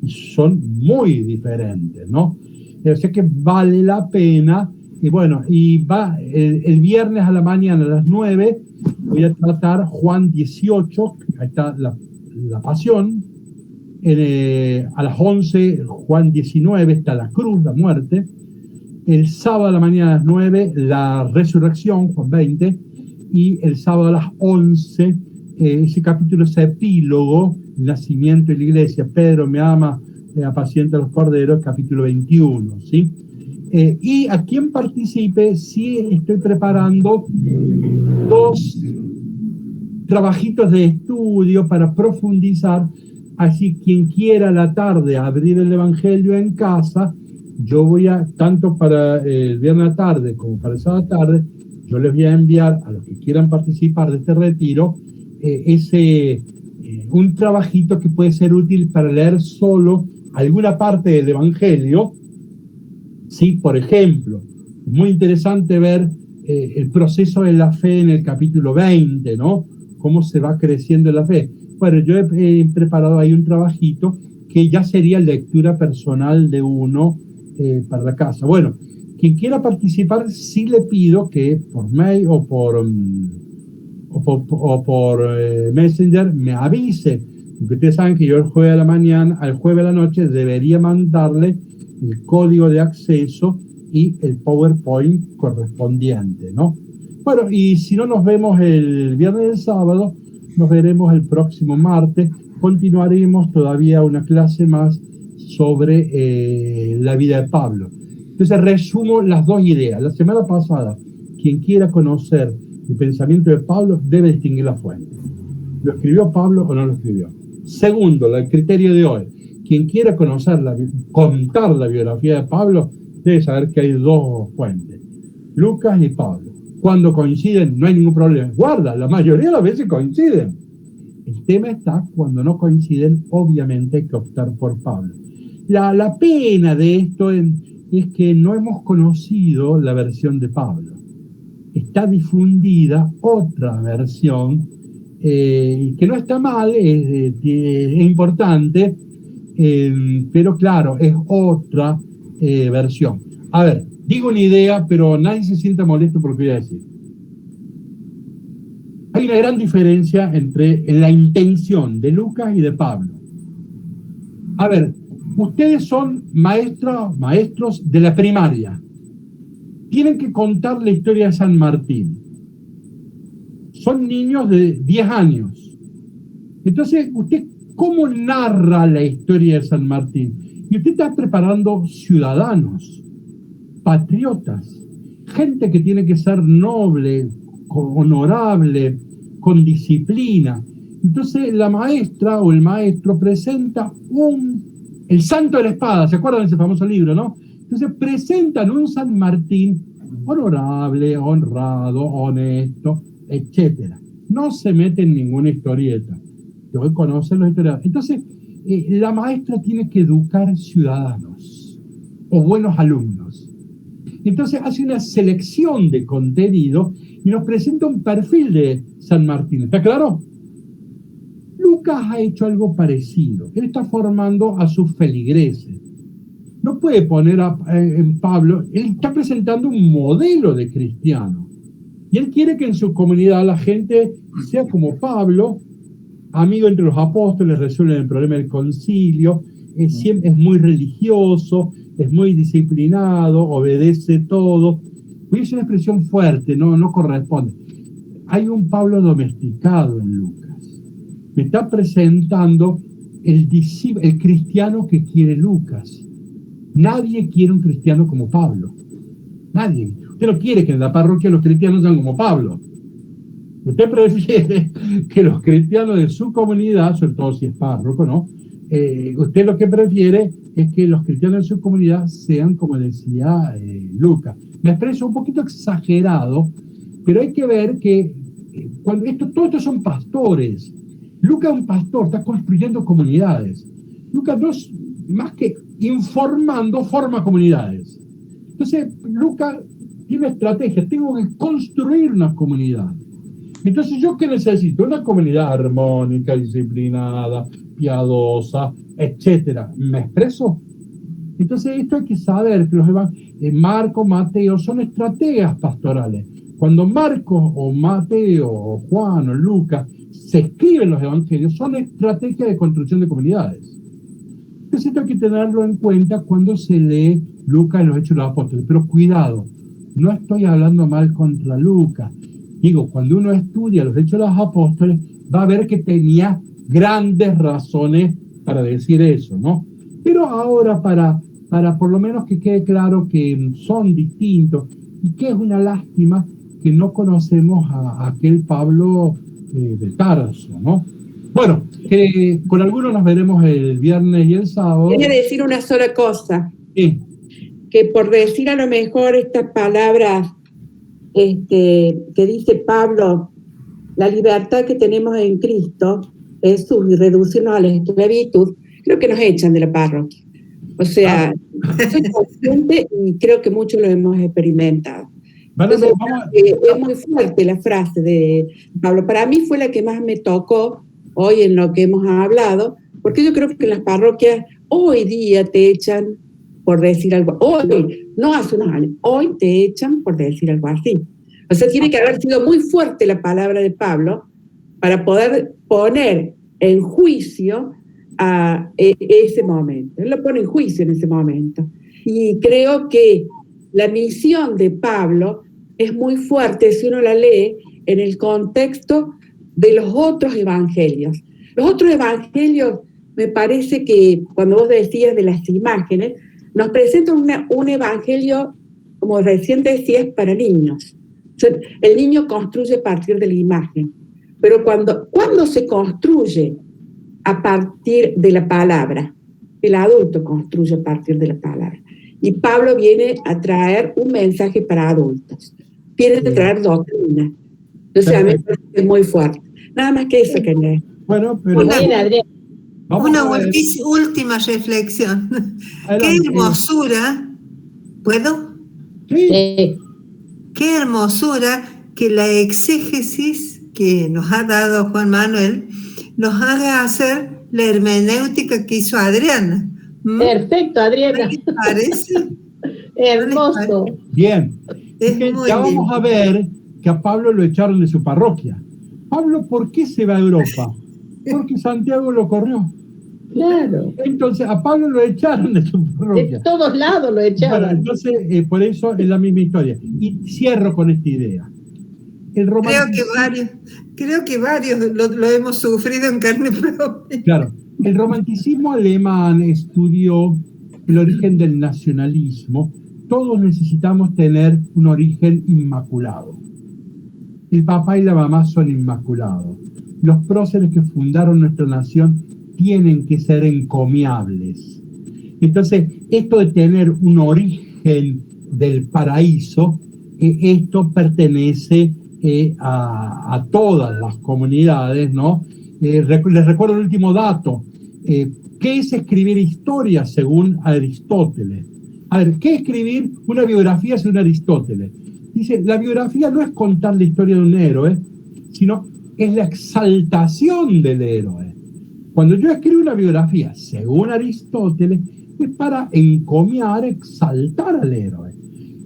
Y son muy diferentes, ¿no? O sea que vale la pena. Y bueno, y va el viernes a la mañana a las 9 voy a tratar Juan 18, ahí está la pasión. A las 11, Juan 19, está la cruz, la muerte. El sábado a la mañana a las 9, la resurrección, Juan 20. Y el sábado a las 11, ese capítulo es epílogo, el nacimiento de la iglesia. Pedro me ama, apacienta a los corderos, capítulo 21, ¿sí? Y a quien participe, sí estoy preparando 2 trabajitos de estudio para profundizar. Así, quien quiera a la tarde abrir el Evangelio en casa, yo voy a, tanto para el viernes a la tarde como para el sábado a la tarde, yo les voy a enviar a los que quieran participar de este retiro un trabajito que puede ser útil para leer solo alguna parte del Evangelio. Sí, por ejemplo, es muy interesante ver el proceso de la fe en el capítulo 20, ¿no? Cómo se va creciendo la fe. Bueno, yo he preparado ahí un trabajito que ya sería lectura personal de uno para la casa. Bueno, quien quiera participar, sí le pido que por mail o por Messenger me avise, porque ustedes saben que yo el jueves a la noche debería mandarle el código de acceso y el PowerPoint correspondiente, ¿no? Bueno, y si no nos vemos el viernes y el sábado, nos veremos el próximo martes. Continuaremos todavía una clase más sobre la vida de Pablo. Entonces resumo las 2 ideas. La semana pasada, quien quiera conocer el pensamiento de Pablo debe distinguir la fuente. ¿Lo escribió Pablo o no lo escribió? Segundo, el criterio de hoy. Quien quiera contar la biografía de Pablo debe saber que hay 2 fuentes, Lucas y Pablo. Cuando coinciden no hay ningún problema. Guarda, la mayoría de las veces coinciden. El tema está cuando no coinciden, obviamente hay que optar por Pablo. La pena de esto es que no hemos conocido la versión de Pablo. Está difundida otra versión que no está mal, es importante, pero claro, es otra versión. A ver, digo una idea, pero nadie se sienta molesto por lo que voy a decir. Hay una gran diferencia entre la intención de Lucas y de Pablo. A ver, ustedes son maestros de la primaria. Tienen que contar la historia de San Martín. Son niños de 10 años. Entonces, ¿usted cómo narra la historia de San Martín? Y usted está preparando ciudadanos, patriotas, gente que tiene que ser noble, honorable, con disciplina. Entonces la maestra o el maestro presenta el santo de la espada, ¿se acuerdan de ese famoso libro, no? Entonces presentan un San Martín honorable, honrado, honesto, etc. no se mete en ninguna historieta, que hoy conocen los historiadores. Entonces, la maestra tiene que educar ciudadanos o buenos alumnos. Entonces hace una selección de contenido y nos presenta un perfil de San Martín. ¿Está claro? Lucas ha hecho algo parecido. Él está formando a sus feligreses. No puede poner en Pablo, él está presentando un modelo de cristiano. Y él quiere que en su comunidad la gente sea como Pablo, amigo entre los apóstoles, resuelve el problema del concilio, es muy religioso, es muy disciplinado, obedece todo. Es una expresión fuerte, no corresponde. Hay un Pablo domesticado en Lucas. Me está presentando el cristiano que quiere Lucas. Nadie quiere un cristiano como Pablo. Nadie. Usted no quiere que en la parroquia los cristianos sean como Pablo. Usted prefiere que los cristianos de su comunidad, sobre todo si es párroco, ¿no? Usted lo que prefiere es que los cristianos de su comunidad sean, como decía Lucas. Me expreso un poquito exagerado, pero hay que ver que todos estos son pastores. Lucas es un pastor, está construyendo comunidades. Lucas no es más que informando, forma comunidades. Entonces, Lucas tiene estrategia, tengo que construir una comunidad. Entonces, ¿yo qué necesito? Una comunidad armónica, disciplinada, piadosa, etcétera. ¿Me expreso? Entonces, esto hay que saber que los Marco, Mateo son estrategas pastorales. Cuando Marcos o Mateo o Juan o Lucas se escriben los evangelios, son estrategias de construcción de comunidades. Entonces, esto hay que tenerlo en cuenta cuando se lee Lucas en los Hechos de los Apóstoles. Pero cuidado, no estoy hablando mal contra Lucas. Digo, cuando uno estudia los Hechos de los Apóstoles, va a ver que tenía grandes razones para decir eso, ¿no? Pero ahora, para por lo menos que quede claro que son distintos y que es una lástima que no conocemos a aquel Pablo de Tarso, ¿no? Bueno, con algunos nos veremos el viernes y el sábado. Quería decir una sola cosa. Sí. Que por decir a lo mejor estas palabras que dice Pablo, la libertad que tenemos en Cristo es reducirnos a la esclavitud, creo que nos echan de la parroquia. O sea, soy consciente y creo que muchos lo hemos experimentado. Entonces, es muy fuerte la frase de Pablo. Para mí fue la que más me tocó hoy en lo que hemos hablado, porque yo creo que en las parroquias hoy día te echan por decir algo. Hoy, no hace unos años, hoy te echan por decir algo así. O sea, tiene que haber sido muy fuerte la palabra de Pablo para poder poner en juicio a ese momento. Él lo pone en juicio en ese momento. Y creo que la misión de Pablo es muy fuerte si uno la lee en el contexto de los otros evangelios. Los otros evangelios, me parece que cuando vos decías de las imágenes, nos presentan un evangelio, como recién decías, para niños. O sea, el niño construye a partir de la imagen. Pero cuando se construye a partir de la palabra, el adulto construye a partir de la palabra. Y Pablo viene a traer un mensaje para adultos. Viene a traer doctrina. Entonces, a mí me parece muy fuerte. Nada más que eso, que bueno, pero una última reflexión. Qué hermosura. ¿Puedo? Sí. Qué hermosura que la exégesis que nos ha dado Juan Manuel nos haga hacer la hermenéutica que hizo Adriana. Perfecto, Adriana. ¿Qué te parece? Hermoso. Bien. Ya vamos bien. a ver que a Pablo lo echaron de su parroquia. Pablo, ¿por qué se va a Europa? Porque Santiago lo corrió. Claro. Entonces, a Pablo lo echaron de su parroquia. De todos lados lo echaron. Bueno, entonces, por eso es la misma historia. Y cierro con esta idea. Creo que varios lo hemos sufrido en carne propia. Claro, el romanticismo alemán estudió el origen del nacionalismo. Todos necesitamos tener un origen inmaculado. El papá y la mamá son inmaculados. Los próceres que fundaron nuestra nación tienen que ser encomiables. Entonces, esto de tener un origen del paraíso, esto pertenece a todas las comunidades, ¿no? Les recuerdo el último dato. ¿Qué es escribir historia según Aristóteles? A ver, ¿qué es escribir una biografía según Aristóteles? Dice, la biografía no es contar la historia de un héroe, sino es la exaltación del héroe. Cuando yo escribo una biografía según Aristóteles, es para encomiar, exaltar al héroe.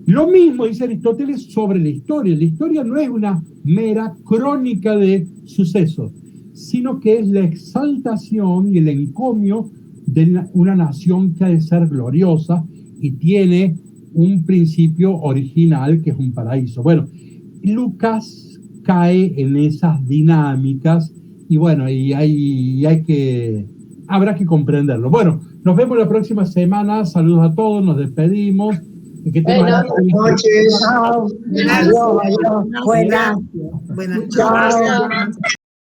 Lo mismo dice Aristóteles sobre la historia. La historia no es una mera crónica de sucesos, sino que es la exaltación y el encomio de una nación que ha de ser gloriosa y tiene un principio original que es un paraíso. Bueno, Lucas cae en esas dinámicas y bueno, habrá que comprenderlo. Bueno, nos vemos la próxima semana. Saludos a todos, nos despedimos. Buenas noches. Chao. Adiós. Buenas. Buenas noches.